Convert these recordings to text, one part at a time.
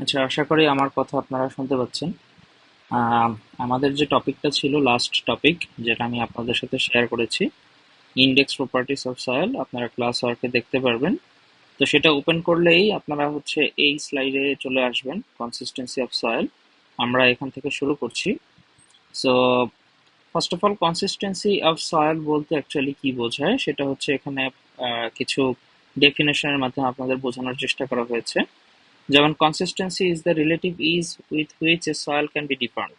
আচ্ছা, আশা করি আমার কথা আপনারা শুনতে পাচ্ছেন। আহ, আমাদের যে টপিকটা ছিল, লাস্ট টপিক, যেটা আমি আপনাদের সাথে শেয়ার করেছি, ইন্ডেক্স প্রপার্টিস অফ সয়েল, আপনারা ক্লাস ওয়ার্কে দেখতে পারবেন। তো সেটা ওপেন করলেই আপনারা হচ্ছে এই স্লাইডে চলে আসবেন, কনসিস্টেন্সি অফ সয়েল। আমরা এখান থেকে শুরু করছি। So first of all, consistency of soil বলতে অ্যাকচুয়ালি কি বোঝায় সেটা হচ্ছে এখানে কিছু ডেফিনেশনের মাধ্যমে আপনাদের বোঝানোর চেষ্টা করা হয়েছে। যেমন, consistency is the relative is with which a soil can be defined.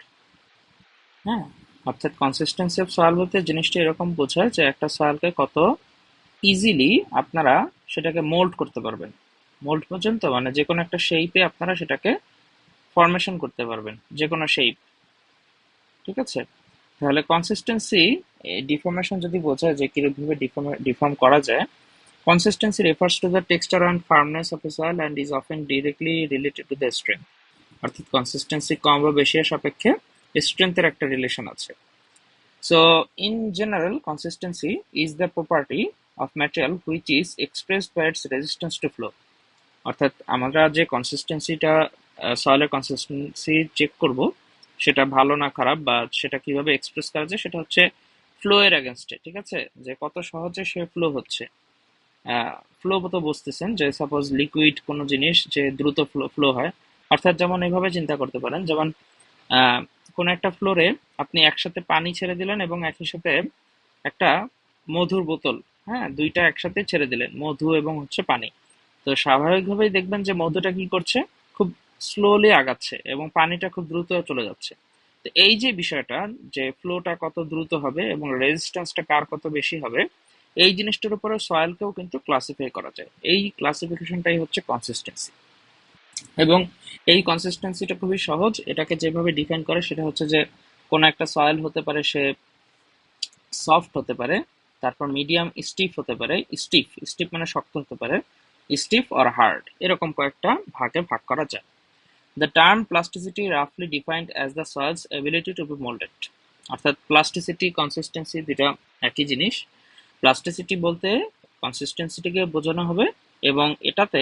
হ্যাঁ, অর্থাৎ কনসিস্টেন্সি অফ সয়েল বলতে জিনিসটা এরকম বোঝায় যে একটা সয়েলকে কত ইজিলি আপনারা সেটাকে মোল্ড করতে পারবেন। মোল্ড পর্যন্ত মানে যে কোনো একটা শেপে আপনারা সেটাকে ফরমেশন করতে পারবেন, যে কোনো শেপ। ঠিক আছে? তাহলে কনসিস্টেন্সি ডিফর্মেশন যদি বোঝায় যে কিভাবে ডিফর্ম করা যায়, consistency refers to the texture and firmness of a soil and is often directly related to the strength. অর্থাৎ কনসিস্টেন্সি কম বা বেশি এর সাপেক্ষে স্ট্রেংথের একটা রিলেশন আছে। So in general, consistency is the property of material which is expressed by its resistance to flow. অর্থাৎ আমরা যে কনসিস্টেন্সিটা, সয়েলের কনসিস্টেন্সি চেক করব, সেটা ভালো না খারাপ বা সেটা কিভাবে এক্সপ্রেস করা যায়, সেটা হচ্ছে ফ্লো এর এগেনস্টে। ঠিক আছে? যে কত সহজে সে ফ্লো হচ্ছে। ফ্লো তো বুঝতেছেন, যে সাপোজ লিকুইড কোনো জিনিস যে দ্রুত ফ্লো ফ্লো হয়। অর্থাৎ যেমন এইভাবে চিন্তা করতে পারেন, যেমন আহ, কোনো একটা ফ্লোরে আপনি একসাথে পানি ছেড়ে দিলেন এবং একই সাথে একটা মধুর বোতল, হ্যাঁ, দুইটা একসাথে ছেড়ে দিলেন, মধু এবং হচ্ছে পানি। তো স্বাভাবিকভাবেই দেখবেন যে মধুটা কি করছে, খুব স্লোলি আগাচ্ছে এবং পানিটা খুব দ্রুত চলে যাচ্ছে। তো এই যে বিষয়টা, যে ফ্লোটা কত দ্রুত হবে এবং রেজিস্ট্যান্সটা কার কত বেশি হবে, এই জিনিসটার উপরে সয়েলকেও কিন্তু ক্লাসিফাই করা যায়। এই ক্লাসিফিকেশনটাই হচ্ছে কনসিস্টেন্সি। এবং এই কনসিস্টেন্সিটা খুবই সহজ। এটাকে যেভাবে ডিফাইন করে সেটা হচ্ছে যে কোনো একটা সয়েল হতে পারে সে সফট হতে পারে, তারপর মিডিয়াম স্টিফ হতে পারে, স্টিফ স্টিফ মানে শক্ত হতে পারে, স্টিফ অর হার্ড, এরকম কয়েকটা ভাগে ভাগ করা যায়। দ্য টার্ম প্লাস্টিসিটি রাফলি defined as the soil's ability to be moulded. অর্থাৎ প্লাস্টিসিটি কনসিস্টেন্সি দুটা একই জিনিস। প্লাস্টিসিটি বলতে কনসিস্টেন্সিটিকে বোঝানো হবে, এবং এটাতে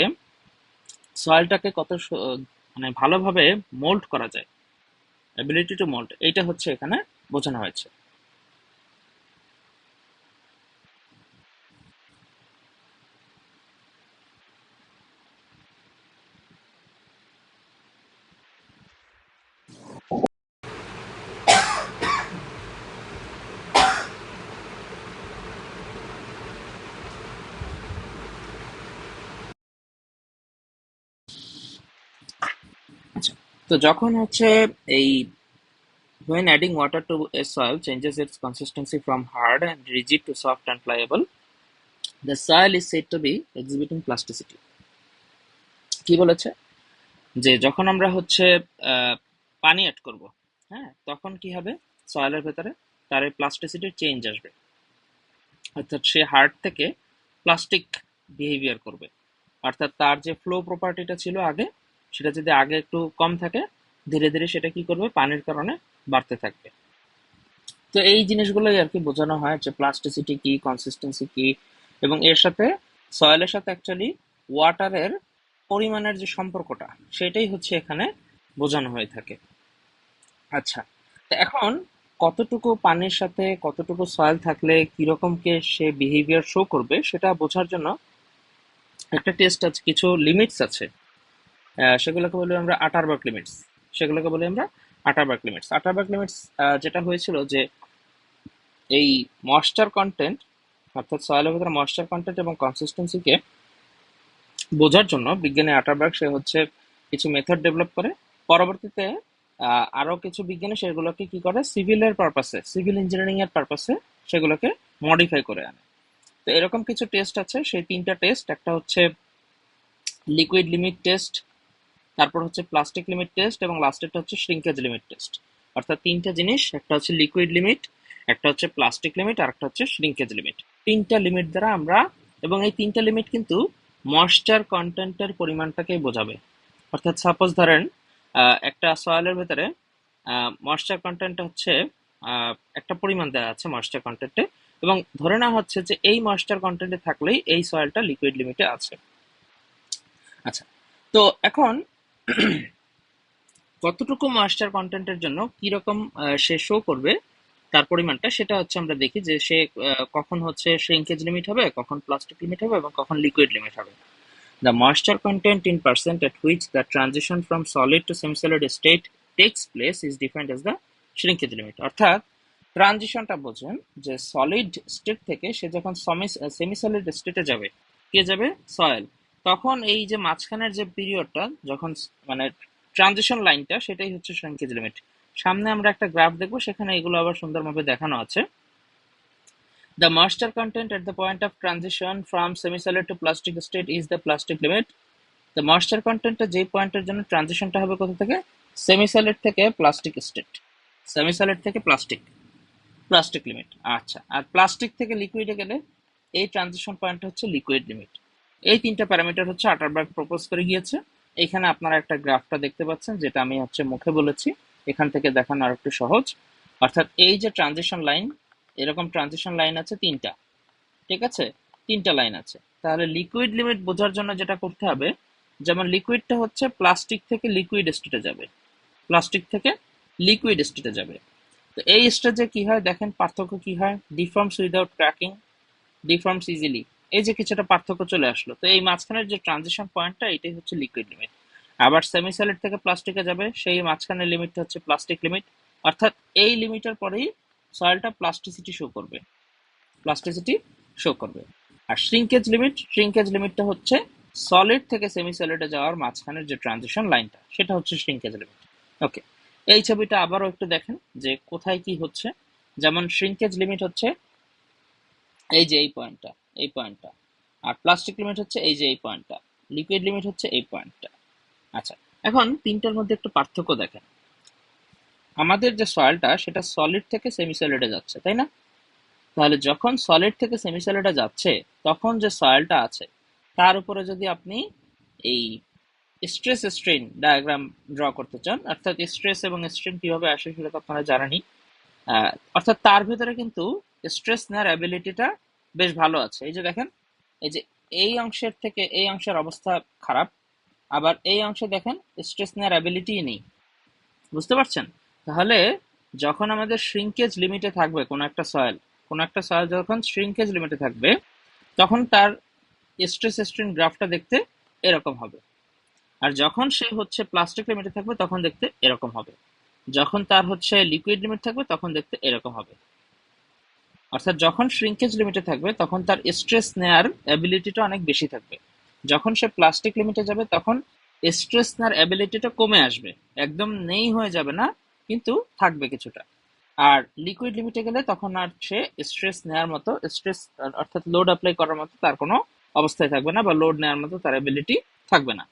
সয়েলটাকে কত মানে ভালোভাবে মোল্ড করা যায়, এবিলিটি টু মোল্ড, এইটা হচ্ছে এখানে বোঝানো হয়েছে। আচ্ছা, তো যখন হচ্ছে এই when adding water to a soil changes its consistency from hard and rigid to soft and pliable, the soil is said to be exhibiting plasticity. কি বলেছে? যে যখন আমরা হচ্ছে আহ, পানি অ্যাড করব, হ্যাঁ, তখন কি হবে, সয়েলের ভেতরে তার এই প্লাস্টিসিটির চেঞ্জ আসবে। অর্থাৎ সে হার্ড থেকে প্লাস্টিক বিহেভিয়ার করবে। অর্থাৎ তার যে ফ্লো প্রপার্টিটা ছিল আগে, সেটা যদি আগে একটু কম থাকে, ধীরে ধীরে সেটা কি করবে, পানির কারণে বাড়তে থাকবে। তো এই জিনিসগুলোই আর কি বোঝানো হয় যে প্লাস্টিসিটি কি, কনসিস্টেন্সি কি, এবং এর সাথে সয়েলের সাথে অ্যাকচুয়ালি ওয়াটারের পরিমাণের যে সম্পর্কটা, সেটাই হচ্ছে এখানে বোঝানো হয়ে থাকে। আচ্ছা, তো এখন কতটুকু পানির সাথে কতটুকু সয়েল থাকলে কিরকম কে সে বিহেভিয়ার শো করবে সেটা বোঝার জন্য একটা টেস্ট আছে, কিছু লিমিটস আছে। সেগুলোকে বলি আমরা আটারবার্গ লিমিটস। সেগুলোকে বলি আমরা আটারবার্গ লিমিটস। আটারবার্গ লিমিটস যেটা হয়েছিল যে এই ময়েশ্চার কন্টেন্ট, অর্থাৎ সয়েলের ভেতরে ময়েশ্চার কন্টেন্ট এবং কনসিস্টেন্সিকে বোঝার জন্য বিজ্ঞানী আটারবার্গ সে হচ্ছে কিছু মেথড ডেভেলপ করে। পরবর্তীতে আরো কিছু বিজ্ঞানী সেগুলোকে কি করে, সিভিলের পারপাসে, সিভিল ইঞ্জিনিয়ারিং এর পারপাসে সেগুলোকে মডিফাই করে আনে। তো এরকম কিছু টেস্ট আছে, সেই তিনটা টেস্ট, একটা হচ্ছে লিকুইড লিমিট টেস্ট, তারপর হচ্ছে প্লাস্টিক লিমিট টেস্ট, এবং লাস্টেরটা হচ্ছে শ্রিঙ্কেজ লিমিট টেস্ট। অর্থাৎ তিনটা জিনিস, একটা হচ্ছে লিকুইড লিমিট, একটা হচ্ছে প্লাস্টিক লিমিট, আর একটা হচ্ছে শ্রিঙ্কেজ লিমিট। তিনটা লিমিট দ্বারা আমরা, এবং এই তিনটা লিমিট কিন্তু ময়েশ্চার কন্টেন্টের পরিমাণটাকে বোঝাবে। অর্থাৎ সাপোজ ধরেন একটা সয়েলের ভেতরে ময়েশ্চার কন্টেন্ট হচ্ছে একটা পরিমাণ দেওয়া আছে ময়েশ্চার কন্টেন্টে, এবং ধরে নেওয়া হচ্ছে যে এই ময়েশ্চার কন্টেন্টে থাকলেই এই সয়েলটা লিকুইড লিমিটে আছে। আচ্ছা, তো এখন কতটুকু ময়েশ্চার কন্টেন্টের জন্য কিরকম সে শো করবে তার পরিমাণটা, সেটা হচ্ছে আমরা দেখি যে সে কখন হচ্ছে শ্রিঙ্কেজ লিমিট হবে, কখন প্লাস্টিক লিমিট হবে এবং কখন লিকুইড লিমিট হবে। The moisture content in percent at which the transition from solid to semi-solid state takes place is defined as the shrinkage limit. অর্থাৎ ট্রানজিশনটা বোঝেন যে সলিড স্টেট থেকে সে যখন সেমি সলিড স্টেটে যাবে, কে যাবে, সয়েল, তখন এই যে মাঝখানের যে পিরিয়ডটা যখন মানে ট্রানজিশন লাইনটা, সেটাই হচ্ছে শ্রিঙ্কেজ লিমিট। সামনে আমরা একটা গ্রাফ দেখবো, সেখানে এগুলো আবার সুন্দরভাবে দেখানো আছে। The moisture content at the point of transition from semi-solid to plastic state is the plastic limit. The moisture content যেই পয়েন্টের জন্য ট্রানজিশনটা হবে কোথা থেকে, সেমি সলিড থেকে প্লাস্টিক স্টেট, সেমি সলিড থেকে প্লাস্টিক, প্লাস্টিক লিমিট। আচ্ছা, আর প্লাস্টিক থেকে লিকুইডে গেলে এই ট্রানজিশন পয়েন্ট হচ্ছে লিকুইড লিমিট। এই তিনটা প্যারামিটার হচ্ছে আটারবার্গ প্রপোজ করে গিয়েছে। এখানে আপনারা একটা গ্রাফটা দেখতে পাচ্ছেন, যেটা আমি হচ্ছে মুখে বলেছি, এখান থেকে দেখানো আর একটু সহজ। অর্থাৎ এই যে ট্রানজিশন লাইন, এরকম ট্রানজিশন লাইন আছে তিনটা, ঠিক আছে, তিনটা লাইন আছে। তাহলে লিকুইড লিমিট বোঝার জন্য যেটা করতে হবে, যেমন লিকুইডটা হচ্ছে প্লাস্টিক থেকে লিকুইড স্টেটে যাবে, প্লাস্টিক থেকে লিকুইড স্টেটে যাবে। তো এই স্টেজে কি হয় দেখেন, পার্থক্য কি হয়, ডিফর্মস উইদাউট ক্র্যাকিং, ডিফর্মস ইজিলি, এই যে কিছুটা পার্থক্য চলে আসলো। তো এই মাঝখানের যে ট্রানজিশন পয়েন্টটা, এটাই হচ্ছে লিকুইড লিমিট। আবার সেমি সলিড থেকে প্লাস্টিকে যাবে, সেই মাঝখানের লিমিটটা হচ্ছে প্লাস্টিক লিমিট। অর্থাৎ এই লিমিটের পরেই সয়েলটা প্লাস্টিসিটি শো করবে, প্লাস্টিসিটি শো করবে। আর শ্রিঙ্কেজ লিমিটটা হচ্ছে সলিড থেকে সেমি সলিডে যাওয়ার মাঝখানের যে ট্রানজিশন লাইনটা, সেটা হচ্ছে শ্রিঙ্কেজ লিমিট। ওকে, এই ছবিটা আবারও একটু দেখেন যে কোথায় কি হচ্ছে। যেমন শ্রিঙ্কেজ লিমিট হচ্ছে এই যে এই পয়েন্টটা, এই পয়েন্টটা, আর প্লাস্টিক লিমিট হচ্ছে এই যে এই পয়েন্টটা, লিকুইড লিমিট হচ্ছে এই পয়েন্টটা। আচ্ছা, এখন তিনটার মধ্যে একটু পার্থক্য দেখেন। আমাদের যে সয়েলটা, সেটা সলিড থেকে সেমি সলিডে যাচ্ছে, তাই না? তাহলে যখন সলিড থেকে সেমি সলিডে যাচ্ছে, তখন যে সয়েলটা আছে তার উপরে যদি আপনি এই স্ট্রেস স্ট্রেন ডায়াগ্রাম ড্র করতে চান, অর্থাৎ স্ট্রেস এবং স্ট্রেন কিভাবে আসে সেটা তো আপনারা জানেনই। অর্থাৎ তার ভিতরে কিন্তু স্ট্রেস নেওয়ার অ্যাবিলিটিটা বেশ ভালো আছে। এই যে দেখেন, এই যে এই অংশের থেকে এই অংশের অবস্থা খারাপ, আবার এই অংশে দেখেন স্ট্রেস নেওয়ার অ্যাবিলিটি নেই। বুঝতে পারছেন? তাহলে যখন আমাদের শ্রিঙ্কেজ লিমিটে থাকবে কোনো একটা সয়েল যখন শ্রিঙ্কেজ লিমিটে থাকবে, তখন তার স্ট্রেস স্ট্রেন গ্রাফটা দেখতে এরকম হবে। আর যখন সে হচ্ছে প্লাস্টিক লিমিটে থাকবে, তখন দেখতে এরকম হবে। যখন তার হচ্ছে লিকুইড লিমিট থাকবে, তখন দেখতে এরকম হবে। অর্থাৎ যখন শ্রিঙ্কেজ লিমিটে থাকবে, তখন তার স্ট্রেস নেয়ার অ্যাবিলিটিটা অনেক বেশি থাকবে। যখন সে প্লাস্টিক লিমিটে যাবে, তখন স্ট্রেস নেয়ার অ্যাবিলিটিটা কমে আসবে, একদম নেই হয়ে যাবে না, কিন্তু থাকবে কিছুটা। আর লিকুইড লিমিটে গেলে তখন আর সে স্ট্রেস নেয়ার মতো, স্ট্রেস অর্থাৎ লোড অ্যাপ্লাই করার মতো তার কোনো অবস্থায় থাকবে না, বা লোড নেওয়ার মতো তার অ্যাবিলিটি থাকবে না।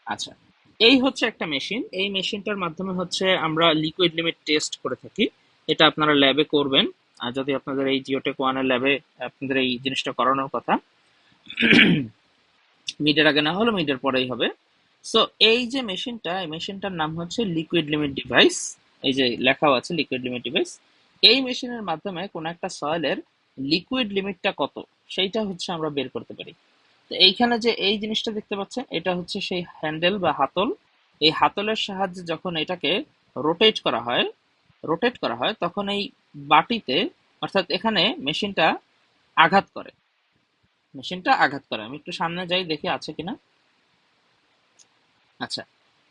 আচ্ছা, এই হচ্ছে একটা মেশিন। এই মেশিনটার মাধ্যমে হচ্ছে আমরা লিকুইড লিমিট টেস্ট করে থাকি। এটা আপনারা ল্যাবে করবেন, আর যদি আপনাদের এই জিওটেক ওয়ানের ল্যাবে আপনাদের এই জিনিসটা করানোর কথা, মিডের আগে না হলে মিডের পরেই হবে। সো এই যে মেশিনটা, এই মেশিনটার নাম হচ্ছে লিকুইড লিমিট ডিভাইস। এই যে লেখাও আছে লিকুইড লিমিট ডিভাইস। এই মেশিনের মাধ্যমে কোনো একটা সয়েলের লিকুইড লিমিটটা কত, সেইটা হচ্ছে আমরা বের করতে পারি। তো এইখানে যে এই জিনিসটা দেখতে পাচ্ছেন, এটা হচ্ছে সেই হ্যান্ডেল বা হাতল। এই হাতলের সাহায্যে যখন এটাকে রোটেট করা হয়, তখন এই বাটিতে, অর্থাৎ এখানে মেশিনটা আঘাত করে। আমি একটু সামনে যাই, দেখি আছে কিনা। আচ্ছা,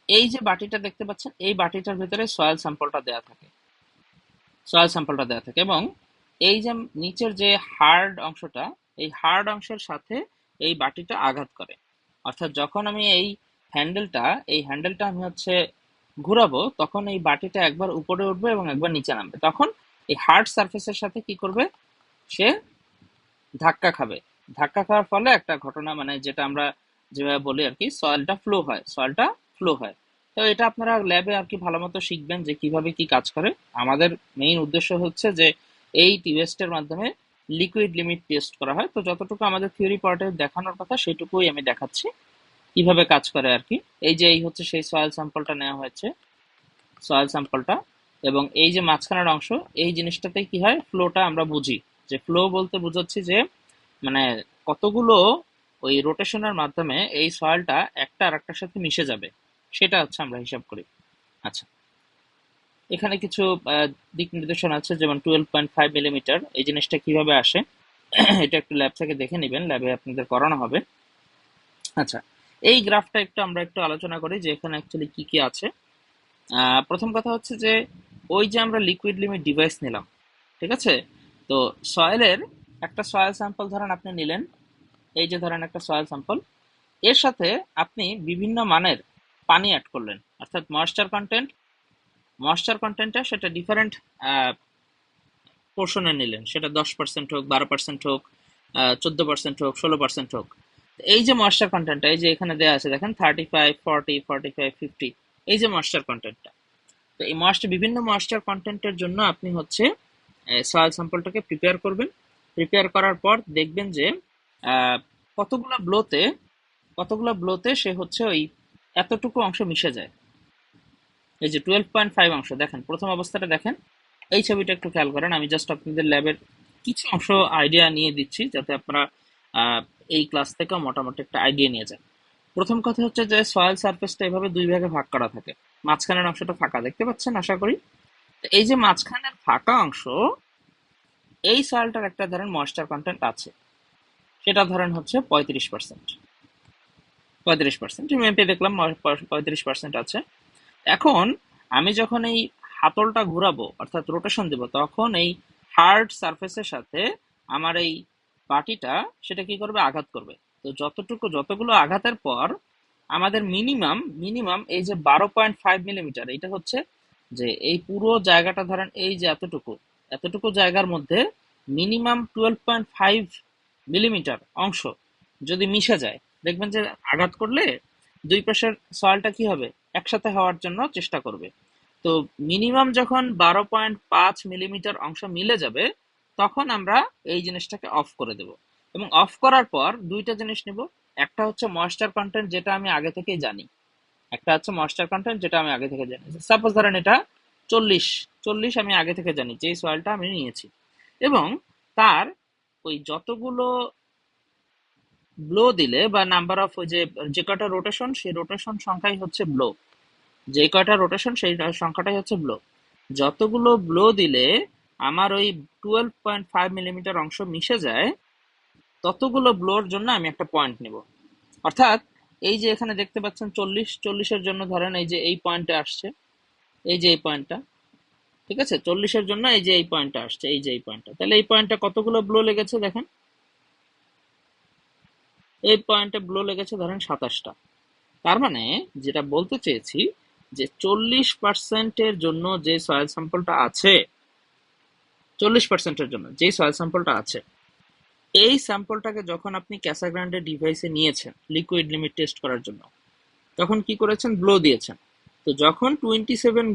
এই যে বাটিটা দেখতে পাচ্ছেন, এই বাটিটার ভিতরে সয়েল স্যাম্পলটা দেওয়া থাকে এবং এই যে নিচের যে হার্ড অংশটা, এই হার্ড অংশের সাথে এই বাটিটা আঘাত করে। অর্থাৎ যখন আমি এই হ্যান্ডেলটা আমি হচ্ছে ঘুরাবো, তখন এই বাটিটা একবার উপরে উঠবে এবং একবার নিচে নামবে। তখন এই হার্ড সারফেসের সাথে কি করবে, সে ধাক্কা খাবে। ধাক্কা খাওয়ার ফলে একটা ঘটনা, মানে যেটা আমরা যেভাবে বলি আর কি, সয়েলটা ফ্লো হয়। তো এটা আপনারা ল্যাবে আর কি ভালো মতো শিখবেন যে কিভাবে কি কাজ করে। আমাদের মেইন উদ্দেশ্য হচ্ছে যে এই টেস্টের মাধ্যমে লিকুইড লিমিট টেস্ট করা হয়। তো যতটুকু আমাদের থিওরি পার্টে দেখানোর কথা, সেটুকুই আমি দেখাচ্ছি কিভাবে কাজ করে আর কি। এই হচ্ছে সেই সয়েল স্যাম্পলটা নেওয়া হয়েছে, সয়েল স্যাম্পলটা, এবং এই যে মাঝখানের অংশ, এই জিনিসটাতে কি হয়, ফ্লোটা আমরা বুঝি। যে ফ্লো বলতে বোঝাচ্ছি যে মানে কতগুলো ওই রোটেশনের মাধ্যমে এই সয়েলটা একটা আর একটার সাথে মিশে যাবে, সেটা হচ্ছে আমরা হিসাব করি। আচ্ছা, এখানে কিছু দিক নির্দেশনা আছে, যেমন 12.5 মিলিমিটার, এই জিনিসটা কিভাবে আসে এটা একটু ল্যাব থেকে দেখে নেবেন, ল্যাবে আপনাদের করানো হবে। আচ্ছা, এই গ্রাফটা আমরা একটু আলোচনা করি যে এখানে অ্যাকচুয়ালি কি কি আছে। প্রথম কথা হচ্ছে যে ওই যে আমরা লিকুইড লিমিট ডিভাইস নিলাম, ঠিক আছে? তো সয়েলের একটা সয়েল স্যাম্পল ধরেন আপনি নিলেন, এই যে ধরেন একটা সয়েল স্যাম্পল, এর সাথে আপনি বিভিন্ন মানের পানি অ্যাড করলেন, অর্থাৎ ময়েশ্চার কন্টেন্টটা সেটা ডিফারেন্ট পোর্শনে নিলেন, সেটা 10% হোক, 12% হোক, 14% হোক, 16% হোক। এই যে ময়েশ্চার কন্টেন্টটা, এই যে এখানে দেওয়া আছে দেখেন 35, 40, 45, 50, এই যে ময়েশ্চার কন্টেন্টটা। তো এই বিভিন্ন ময়েশ্চার কন্টেন্টের জন্য আপনি হচ্ছে সয়েল স্যাম্পলটাকে প্রিপেয়ার করবেন। প্রিপেয়ার করার পর দেখবেন যে আহ, কতগুলা ব্লোতে সে হচ্ছে ওই এতটুকু অংশ মিশে যায়। এই যে 12.5 অংশ দেখেন, প্রথম অবস্থাটা দেখেন, এই ছবিটা একটু খেয়াল করেন। আমি জাস্ট আপনাদের ল্যাবের কিছু অংশ আইডিয়া নিয়ে দিচ্ছি, যাতে আপনারা আহ, এই ক্লাস থেকে মোটামুটি একটা আইডিয়া নিয়ে যান। প্রথম কথা হচ্ছে যে সয়েল সারফেসটা এভাবে দুই ভাগে ভাগ করা থাকে, মাঝখানের অংশটা ফাঁকা দেখতে পাচ্ছেন আশা করি। তো এই যে মাঝখানের ফাঁকা অংশ, এই সয়েলটার একটা ধরেন ময়েশ্চার কন্টেন্ট আছে, সেটা ধরেন হচ্ছে 35%। 35% মেপে দেখলাম 35% আছে। এখন আমি যখন এই হাতলটা ঘুরাবো, অর্থাৎ রোটেশন দেব, তখন এই হার্ড সারফেসের সাথে আমার এই বাটিটা সেটা কি করবে, আঘাত করবে। তো যতগুলো আঘাতের পর আমাদের মিনিমাম এই যে 12.5 মিলিমিটার, এটা হচ্ছে যে এই পুরো জায়গাটা ধরেন এই যে এতটুকু জায়গার মধ্যে মিনিমাম 12.5 মিলিমিটার অংশ যদি মিশে যায়, দেখবেন যে আঘাত করলে দুই পাশের সয়েলটা কি হবে, একসাথে হওয়ার জন্য চেষ্টা করবে। তো মিনিমাম যখন 12.5 মিলিমিটার অংশ মিলে যাবে, তখন আমরা এই জিনিসটাকে অফ করে দেব। এবং অফ করার পর দুইটা জিনিস নিব, একটা হচ্ছে ময়েশ্চার কন্টেন্ট, যেটা আমি আগে থেকেই জানি। সাপোজ ধরেন এটা 40, আমি আগে থেকে জানি যে সয়েলটা আমি নিয়েছি। এবং তার ওই যতগুলো ব্লো দিলে বা নাম্বার অফ, ওই যে যে কটা রোটেশন, সেই রোটেশন সংখ্যাই হচ্ছে ব্লো। যে কয়টা রোটেশন সেই সংখ্যাটাই হচ্ছে ব্লো। যতগুলো ব্লো দিলে আমার ওই 12.5 মিলিমিটার অংশ মিশে যায়, ততগুলো ব্লোর জন্য আমি একটা পয়েন্ট নিব। অর্থাৎ এই যে এখানে দেখতে পাচ্ছেন 40-এর জন্য ধরেন এই যে এই পয়েন্টটা আসছে, এই যে এই পয়েন্টটা, ঠিক আছে? 40-এর জন্য এই যে এই পয়েন্টটা আসছে, এই যে এই পয়েন্টটা, তাহলে এই পয়েন্টটা কতগুলো ব্লো লেগেছে দেখেন, এই পয়েন্টে ব্লো লেগেছে ধরেন 27টা। তার মানে যেটা বলতে চেয়েছি, যে 40%-এর জন্য যে সয়েল স্যাম্পলটা আছে, 40%-এর জন্য যে সয়েল স্যাম্পলটা আছে, এই স্যাম্পলটাকে যখন আপনি ক্যাসাগ্রান্ডে ডিভাইসে নিয়েছেন লিকুইড লিমিট টেস্ট করার জন্য, তখন কি করেছেন, ব্লো দিয়েছেন। তো যখন 27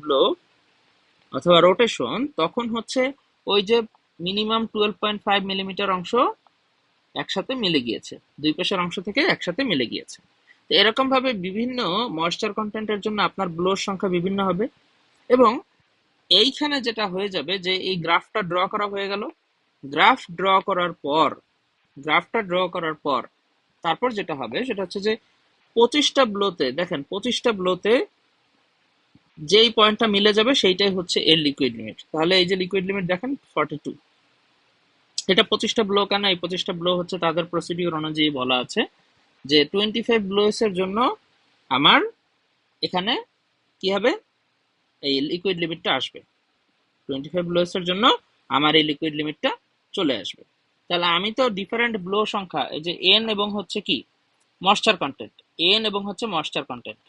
ব্লো অথবা রোটেশন, তখন হচ্ছে ওই যে মিনিমাম 12.5 মিলিমিটার অংশ একসাথে মিলে গিয়েছে, দুই পাশের অংশ থেকে একসাথে মিলে গিয়েছে। তো এরকম ভাবে বিভিন্ন ময়েশ্চার কন্টেন্টের জন্য আপনার ব্লোর সংখ্যা বিভিন্ন হবে। এবং এইখানে যেটা হয়ে যাবে, যে এই গ্রাফটা ড্র করা হয়ে গেল, গ্রাফ ড্র করার পর গ্রাফটা ড্র করার পর তারপর যেটা হবে সেটা হচ্ছে যে 25টা ব্লোতে দেখেন, 25টা ব্লোতে যেই পয়েন্টটা মিলে যাবে সেইটাই হচ্ছে এর লিকুইড লিমিট। তাহলে এই যে লিকুইড লিমিট দেখেন 42, এটা 25টা ব্লো কেন, এই 25টা ব্লো হচ্ছে তাদের প্রসিডিউর অনুযায়ী বলা আছে যে 25 ব্লোস এর জন্য আমার এখানে কি হবে, এই লিকুইড লিমিটটা আসবে। 25 ব্লোস এর জন্য আমার এই লিকুইড লিমিটটা চলে আসবে। তাহলে আমি তো ডিফারেন্ট ব্লো সংখ্যা, এই যে এন এবং হচ্ছে কি ময়েশ্চার কন্টেন্ট, এন এবং হচ্ছে ময়েশ্চার কন্টেন্ট,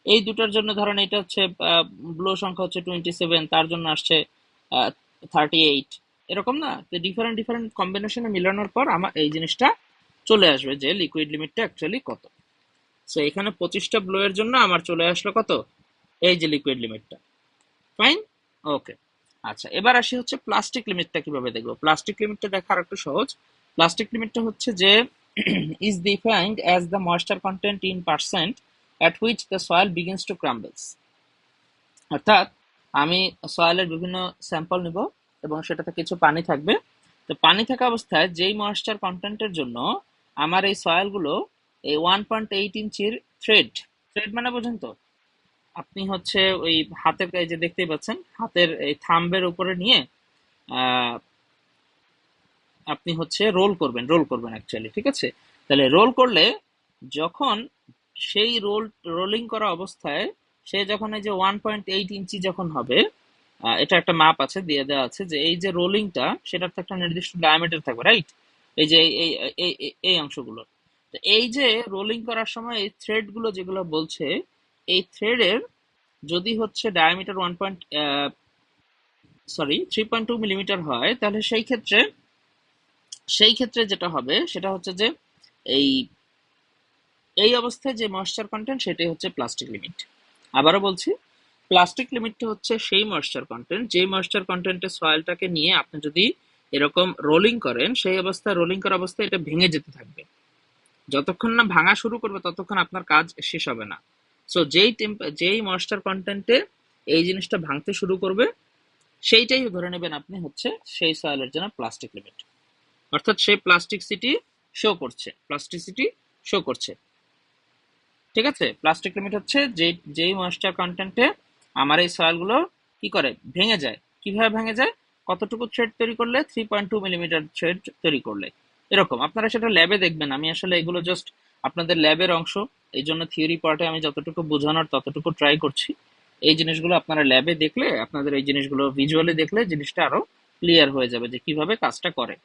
এই দুটার জন্য ধরেন এটা হচ্ছে ব্লো সংখ্যা হচ্ছে 27, তার জন্য আসছে 38, এরকম না? তো ডিফারেন্ট ডিফারেন্ট কম্বিনেশনে মিলানোর পর আমার এই জিনিসটা চলে আসবে যে লিকুইড লিমিটটা অ্যাকচুয়ালি কত। সো এখানে 25টা ব্লো এর জন্য আমার চলে আসলো কত, এই যে লিকুইড লিমিটটা। ফাইন, ওকে। আচ্ছা, এবার আসি হচ্ছে প্লাস্টিক লিমিটটা কিভাবে দেখবো। প্লাস্টিক লিমিটটা দেখা একটু সহজ। প্লাস্টিক লিমিটটা হচ্ছে যে is defined as the moisture content in percent at which the soil begins to crumbles। অর্থাৎ আমি সয়েলের বিভিন্ন স্যাম্পল নিব এবং সেটাতে কিছু পানি থাকবে। তো পানি থাকা অবস্থায় যেই ময়েশ্চার কন্টেন্টের জন্য আমার এই সয়েলগুলো এই 1.8 ইঞ্চির থ্রেড, থ্রেড মানে বোঝেন তো, আপনি হচ্ছে ওই হাতের এই যে দেখতেই পাচ্ছেন হাতের এই থাম্বের উপরে নিয়ে আহ, আপনি হচ্ছে রোল করবেন অ্যাকচুয়ালি, ঠিক আছে? তাহলে রোল করলে যখন সেই রোলিং করা অবস্থায় সে যখন এই যে 1.8 ইঞ্চি যখন হবে, এটা একটা মাপ আছে, দিয়ে দেওয়া আছে যে এই যে রোলিংটা সেটার তো একটা নির্দিষ্ট ডায়ামিটার থাকবে, রাইট? এই যে এই অংশগুলো, তো এই যে রোলিং করার সময় এই থ্রেড গুলো যেগুলো বলছে, এই থ্রেডের যদি হচ্ছে ডায়ামিটার 3.2 মিলিমিটার হয়, তাহলে সেই ক্ষেত্রে যেটা হবে সেটা হচ্ছে যে এই এই অবস্থায় যে ময়েশ্চার কন্টেন্ট সেটাই হচ্ছে প্লাস্টিক লিমিট। আবারও বলছি, প্লাস্টিক লিমিটটা হচ্ছে সেই ময়েশ্চার কন্টেন্ট, যে ময়েশ্চার কন্টেন্টের সয়েলটাকে নিয়ে আপনি যদি এরকম রোলিং করেন, সেই অবস্থায় রোলিং করা অবস্থায় এটা ভেঙে যেতে থাকবে। যতক্ষণ না ভাঙা শুরু করবে ততক্ষণ আপনার কাজ শেষ হবে না। সো যেই ময়েশ্চার কন্টেন্টে এই জিনিসটা ভাঙতে শুরু করবে, সেইটাই ধরে নেবেন আপনি হচ্ছে সেই সয়েলের জন্য প্লাস্টিক লিমিট। অর্থাৎ সেই প্লাস্টিসিটি শো করছে। ঠিক আছে? প্লাস্টিক লিমিট হচ্ছে যেই ময়েশ্চার কন্টেন্টে আমার এই সয়েলগুলো কি করে ভেঙে যায়। কিভাবে ভেঙে যায়? কতটুকু থ্রেড তৈরি করলে, 3.2 মিলিমিটার থ্রেড তৈরি করলে। এরকম আপনারা সেটা ল্যাবে দেখবেন। আমি আসলে এগুলো জাস্ট আপনাদের ল্যাবের অংশ, এই জন্য থিওরি পার্টে আমি যতটুকু বোঝানোর ততটুকু ট্রাই করছি। এই জিনিসগুলো আপনারা ল্যাবে দেখলে, আপনাদের এই জিনিসগুলো ভিজুয়ালি দেখলে জিনিসটা আরো ক্লিয়ার হয়ে যাবে যে কিভাবে কাজটা করে।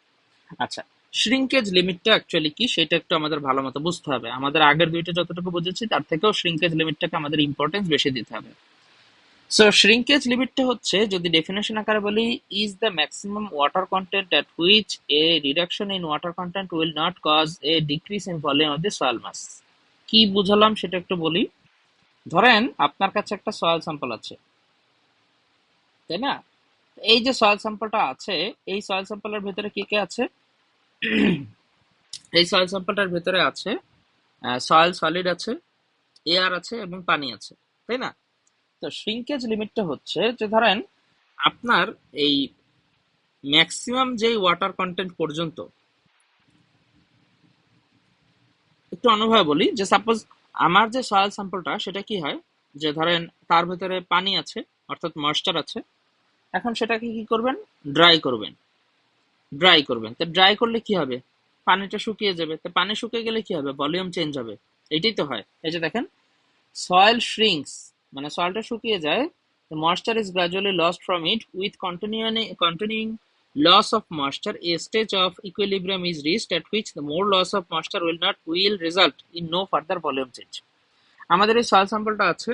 আচ্ছা, শ্রিঙ্কেজ লিমিটটা অ্যাকচুয়ালি কি সেটা একটু আমাদের ভালো মতো বুঝতে হবে। আমাদের আগের দুইটা যতটুকু বুঝেছি তার থেকেও শ্রিঙ্কেজ লিমিটটাকে আমাদের ইম্পর্টেন্স বেশি দিতে হবে। সো শ্রিঙ্কেজ লিমিটটা হচ্ছে, যদি ডেফিনেশন আকারে বলি, is the maximum water content at which a reduction in water content will not cause a decrease in volume of the soil mass. কি বুঝালাম সেটা একটু বলি। ধরেন আপনার কাছে একটা সয়েল স্যাম্পল আছে, তাই না? এই যে সয়েল স্যাম্পলটা আছে, এই সয়েল স্যাম্পলের ভেতরে কি কি আছে? এই সয়েল স্যাম্পলটার ভেতরে আছে সয়েল সলিড আছে, এয়ার আছে এবং পানি আছে, তাই না? তো শ্রিঙ্কেজ লিমিটটা হচ্ছে যে ধরেন আপনার এই ম্যাক্সিমাম যেই ওয়াটার কন্টেন্ট পর্যন্ত, একটু অন্যভাবে বলি, যে সাপোজ আমার যে সয়েল স্যাম্পলটা সেটা কি হয়, যে ধরেন তার ভেতরে পানি আছে, অর্থাৎ ময়েশ্চার আছে। এখন সেটাকে কি করবেন? ড্রাই করবেন। তো ড্রাই করলে কি হবে? পানিটা শুকিয়ে যাবে। তো পানি শুকিয়ে গেলে কি হবে? ভলিউম চেঞ্জ হবে। এইটাই তো হয়। এই যে দেখেন, soil shrinks মানে সয়েলটা শুকিয়ে যায়, the moisture is gradually lost from it with continuing loss of moisture. A stage of equilibrium is reached at which the more loss of moisture will result in no further volume change. আমাদের এই soil স্যাম্পলটা আছে,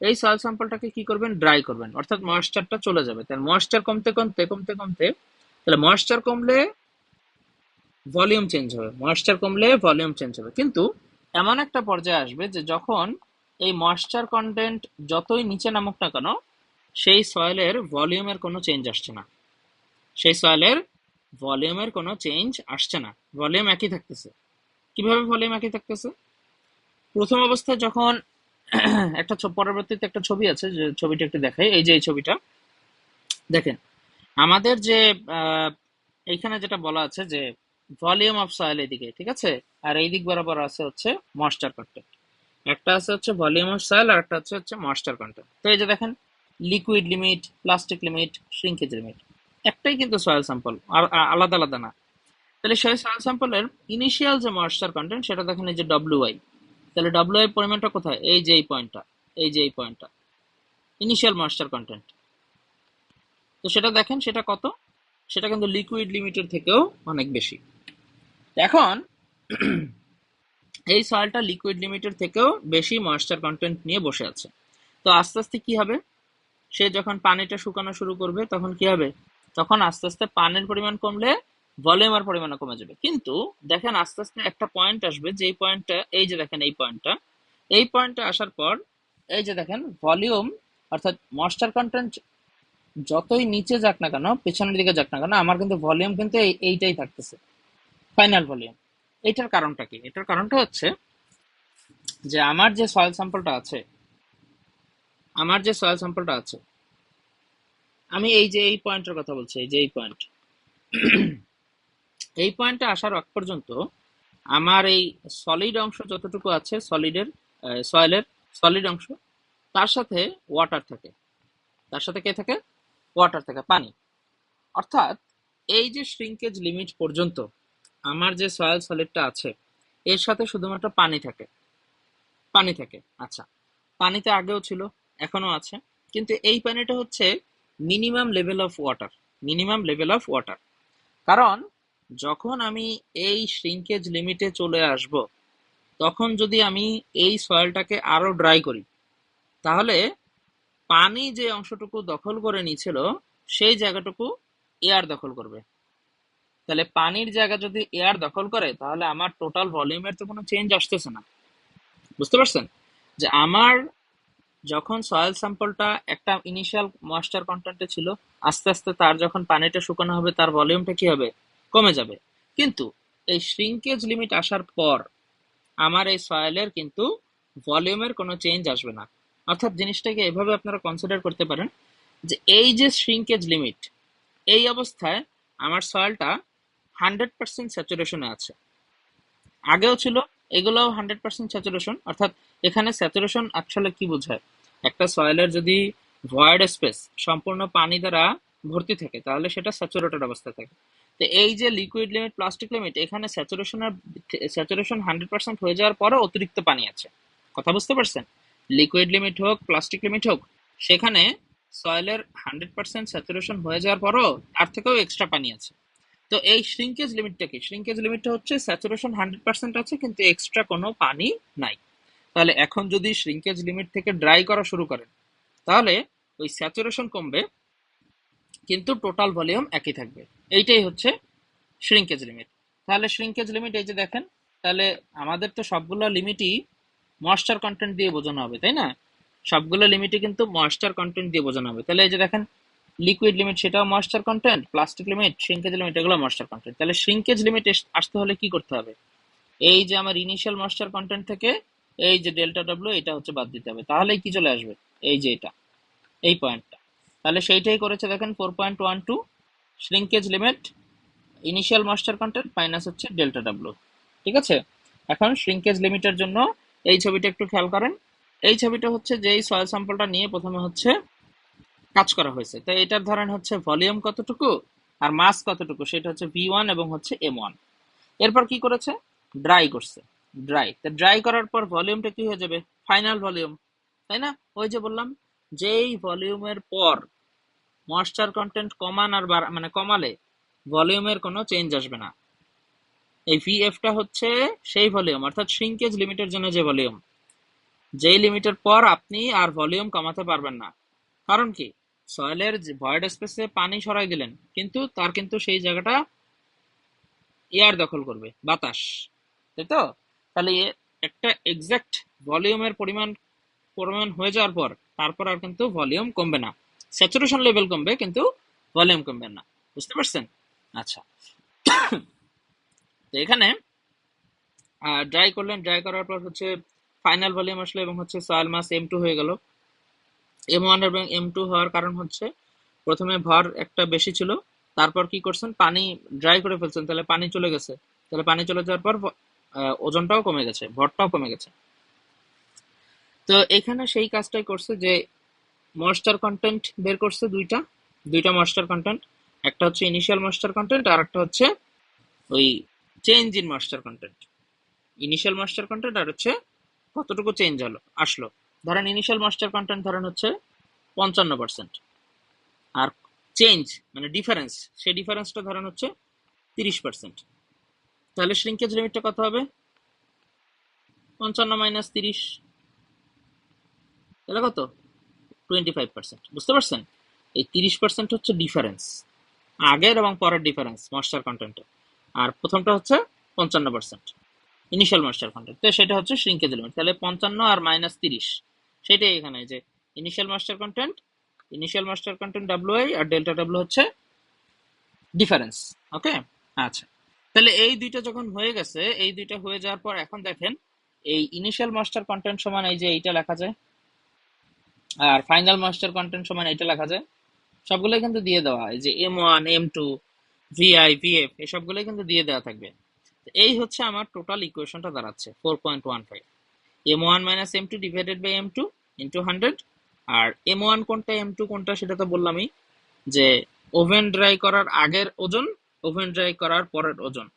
এই soil স্যাম্পলটাকে কি করবেন? Dry করবেন, অর্থাৎ ময়েশ্চারটা চলে যাবে। তার ময়েশ্চার কমতে তাহলে ময়েশ্চার কমলে ভলিউম চেঞ্জ হবে। কিন্তু এমন একটা পর্যায়ে আসবে যে যখন এই ময়েশ্চার কন্টেন্ট যতই নিচে নামুক না কেন, সেই সয়েলের ভলিউমের কোনো চেঞ্জ আসছে না। সেই সয়েলের ভলিউমের কোনো চেঞ্জ আসছে না, ভলিউম একই থাকতেছে। কিভাবে ভলিউম একই থাকতেছে? প্রথম অবস্থায় যখন পরবর্তীতে একটা ছবি আছে, যে ছবিটা একটু দেখাই। এই যে এই ছবিটা দেখেন, আমাদের যে আহ, এইখানে যেটা বলা আছে যে ভলিউম অফ সয়েল এদিকে, ঠিক আছে? আর এই দিক বরাবর আছে হচ্ছে ময়েশ্চার কন্টেন্ট। একটা আছে হচ্ছে ভলিউম অফ সয়েল, আর একটা হচ্ছে ময়েশ্চার কন্টেন্ট। তো এই যে দেখেন, liquid limit, plastic limit, shrinkage limit, একটাই কিন্তু সয়েল স্যাম্পল, আর আলাদা আলাদা না। তাহলে সেই সয়েল স্যাম্পলের ইনিশিয়াল যে ময়েশ্চার কন্টেন্ট সেটা দেখেন এই যে ডব্লিউআই। তাহলে ডব্লিউআই পরিমাণটা কোথায়? এই যে এই পয়েন্টটা ইনিশিয়াল ময়েশ্চার কন্টেন্ট। তো সেটা দেখেন, সেটা কত? সেটা কিন্তু লিকুইড লিমিটের থেকেও অনেক বেশি। এখন এই সয়েলটা লিকুইড লিমিটের থেকেও বেশি ময়েশ্চার কন্টেন্ট নিয়ে বসে আছে। তো আস্তে আস্তে কি হবে? সে যখন পানিটা শুকানো শুরু করবে তখন কি হবে? তখন আস্তে আস্তে পানির পরিমাণ কমলে ভলিউমের পরিমাণও কমে যাবে। কিন্তু দেখেন আস্তে আস্তে একটা পয়েন্ট আসবে, যে পয়েন্টটা, এই যে দেখেন এই পয়েন্টটা আসার পর এই যে দেখেন ভলিউম, অর্থাৎ ময়েশ্চার কন্টেন্ট যতই নিচে যাক না কেন, পেছনের দিকে যাক না কেন, আমার কিন্তু ভলিউম কিন্তু এইটাই থাকতেছে, ফাইনাল ভলিউম। এটার কারণটা কি? এটার কারণটা হচ্ছে যে আমার যে সয়েল স্যাম্পলটা আছে, আমি এই যে এই পয়েন্টের কথা বলছি, এই যে এই পয়েন্টে আসার আগ পর্যন্ত আমার এই সলিড অংশ যতটুকু আছে সলিডের সয়েলের সলিড অংশ, তার সাথে ওয়াটার থাকে, তার সাথে কে থাকে? ওয়াটার থাকে, পানি। অর্থাৎ এই যে শ্রিঙ্কেজ লিমিট পর্যন্ত আমার যে সয়েল সলিডটা আছে এর সাথে শুধুমাত্র পানি থাকে, পানি থাকে। আচ্ছা, পানিতে আগেও ছিল, এখনো আছে, কিন্তু এই পানিটা হচ্ছে minimum level of water, minimum level of water. কারণ যখন আমি এই শ্রিঙ্কেজ লিমিটে চলে আসব, তখন যদি আমি এই সয়েলটাকে আরো ড্রাই করি, তাহলে পানি যে অংশটুকু দখল করে নিয়েছিল সেই জায়গাটুকু এয়ার দখল করবে। তাহলে পানির জায়গা যদি এয়ার দখল করে, তাহলে আমার টোটাল ভলিউমের তো কোনো চেঞ্জ আসতেছে না। বুঝতে পারছেন যে আমার যখন সয়েল স্যাম্পলটা একটা ইনিশিয়াল ময়েশ্চার কন্টেন্টে ছিল, আস্তে আস্তে তার যখন পানিটা শুকানো হবে তার ভলিউমটা কি হবে? কমে যাবে। কিন্তু এই শ্রিঙ্কেজ লিমিট আসার পর আমার এই সয়েলের কিন্তু ভলিউমের কোনো চেঞ্জ আসবে না। অর্থাৎ জিনিসটাকে এভাবে আপনারা কনসিডার করতে পারেন যে এই যে শ্রিঙ্কেজ লিমিট, এই অবস্থায় আমার সয়েলটা 100% স্যাচুরেশনে আছে, আগেও ছিল, এগুলোও 100% স্যাচুরেশন। অর্থাৎ এখানে স্যাচুরেশন আসলে কি বোঝায়? একটা সয়েলের যদি ভয়েড স্পেস সম্পূর্ণ পানি দ্বারা ভর্তি থাকে তাহলে সেটা স্যাচুরেটেড অবস্থায় থাকে। তো এই যে লিকুইড লিমিট, প্লাস্টিক লিমিট, এখানে স্যাচুরেশন 100% হয়ে যাওয়ার পরে অতিরিক্ত পানি আছে। কথা বুঝতে পারছেন? লিকুইড লিমিট হোক, প্লাস্টিক লিমিট হোক, সেখানে সয়েলের 100% স্যাচুরেশন হয়ে যাওয়ার পরও তার থেকেও এক্সট্রা পানি আছে। তো এই শ্রিঙ্কেজ লিমিটটা কি? শ্রিঙ্কেজ লিমিটটা হচ্ছে স্যাচুরেশন 100% আছে কিন্তু এক্সট্রা কোনো পানি নাই। তাহলে এখন যদি শ্রিঙ্কেজ লিমিট থেকে ড্রাই করা শুরু করেন, তাহলে ওই স্যাচুরেশন কমবে কিন্তু টোটাল ভলিউম একই থাকবে। এইটাই হচ্ছে শ্রিঙ্কেজ লিমিট। তাহলে শ্রিঙ্কেজ লিমিট এই যে দেখেন, তাহলে আমাদের তো সবগুলো লিমিটই ময়েশ্চার কন্টেন্ট দিয়ে বোঝানো হবে, তাই না? সবগুলো লিমিটই কিন্তু ময়েশ্চার কন্টেন্ট দিয়ে বোঝানো হবে। তাহলে এই যে দেখেন, লিকুইড লিমিট সেটাও moisture content, plastic limit, shrinkage limit, এগুলো ময়েশ্চার কন্টেন্ট। তাহলে শ্রিঙ্কেজ লিমিট আসতে হলে কি করতে হবে? এই যে আমার ইনিশিয়াল ময়েশ্চার কন্টেন্ট থেকে এই যে ডেল্টা ডব্লিউ, এটা হচ্ছে বাদ দিতে হবে। তাহলেই কি চলে আসবে? এই যে এটা, এই পয়েন্টটা। তাহলে সেইটাই করেছে দেখেন, 4.12 shrinkage limit, initial moisture content minus হচ্ছে ডেল্টা ডাব্লিউ। ঠিক আছে? এখন শ্রিঙ্কেজ লিমিটের জন্য এই ছবিটা একটু খেয়াল করেন। এই ছবিটা হচ্ছে যে এই সয়েল স্যাম্পলটা নিয়ে প্রথমে হচ্ছে কাজ করা হয়েছে। তো এটার ধরেন হচ্ছে ভলিউম কতটুকু আর মাস কতটুকু, সেটা হচ্ছে V1 এবং হচ্ছে M1। এরপর কি করেছে? ড্রাই করছে। ড্রাই, তো ড্রাই করার পর ভলিউমটা কি হয়ে যাবে? ফাইনাল ভলিউম, তাই না? ওই যে বললাম, যেই ভলিউমের পর ময়েশ্চার কন্টেন্ট কমান আর মানে কমালে ভলিউমের কোনো চেঞ্জ আসবে না। এই ভিএফটা হচ্ছে সেই ভলিউম, অর্থাৎ শ্রিঙ্কেজ লিমিটের জন্য যে ভলিউম, যেই লিমিটের পর আপনি আর ভলিউম কমাতে পারবেন না। কারণ কি? সয়েলের ভয়েড স্পেসে পানি সরাই দিলেন, কিন্তু তার কিন্তু সেই জায়গাটা এয়ার দখল করবে, বাতাস, তাই তো? তাহলে একটা এক্সাক্ট ভলিউমের পরিমাণ পরিমাণ হয়ে যাওয়ার পর তারপর আর কিন্তু ভলিউম কমবে না। স্যাচুরেশন লেভেল কমবে কিন্তু ভলিউম কমবে না। বুঝতে পারছেন? আচ্ছা, তো এখানে ড্রাই করলেন, ড্রাই করার পর হচ্ছে ফাইনাল ভলিউম আসলো এবং হচ্ছে সয়েল মাস M2 হয়ে গেল। M1 এবং M2 হওয়ার কারণ হচ্ছে প্রথমে ভর একটা বেশি ছিল, তারপর কি করছেন? পানি ড্রাই করে ফেলছেন, তাহলে পানি চলে গেছে। তাহলে পানি চলে যাওয়ার পর ওজনটাও কমে গেছে, ভরটাও কমে গেছে। তো এখানে সেই কাজটাই করছে যে ময়েশ্চার কন্টেন্ট বের করছে দুইটা, দুইটা ময়েশ্চার কন্টেন্ট। একটা হচ্ছে ইনিশিয়াল ময়েশ্চার কন্টেন্ট আর একটা হচ্ছে ওই change in moisture content. Initial moisture content আর হচ্ছে কতটুকু চেঞ্জ হলো আসলো। ধরেন ইনিশিয়াল ময়েশ্চার কন্টেন্ট ধরেন হচ্ছে 55%, আর চেঞ্জ মানে ডিফারেন্স, সেই ডিফারেন্সটা ধরেন হচ্ছে 30%। তাহলে শ্রিঙ্কেজ লিমিটটা কত হবে? 55 মাইনাস 30, তাহলে কত? 25%। বুঝতে পারছেন? এই 30% হচ্ছে ডিফারেন্স, আগের এবং পরের ডিফারেন্স ময়েশ্চার কন্টেন্টে। আর প্রথমটা হচ্ছে 55% ইনিশিয়াল ময়েশ্চার কন্টেন্ট, তো সেটা হচ্ছে শ্রিঙ্কেজ লিমিট। তাহলে 55 আর মাইনাস 30, সেটাই এখানে যে ইনিশিয়াল ময়েশ্চার কন্টেন্ট WI আর ডেল্টা ডাব্লিউ হচ্ছে ডিফারেন্স। ওকে, আচ্ছা। তাহলে এই দুইটা যখন হয়ে গেছে, এই দুইটা হয়ে যাওয়ার পর এখন দেখেন এই ইনিশিয়াল ময়েশ্চার কন্টেন্ট সমান এই যে এইটা লেখা যায়, আর ফাইনাল ময়েশ্চার কন্টেন্ট সমান এইটা লেখা যায়। সবগুলো কিন্তু দিয়ে দেওয়া হয়, যে M1 M2 VI VF, এসবগুলোই কিন্তু দিয়ে দেওয়া থাকবে। এই হচ্ছে আমার টোটাল ইকুয়েশনটা দাঁড়াচ্ছে 4.15, m1 minus m2 divided by m2 into 100। আর m1 কোনটা m2 কোনটা সেটা তো বললামই, যে ওভেন ড্রাই করার আগের ওজন, ওভেন ড্রাই করার পরের ওজন।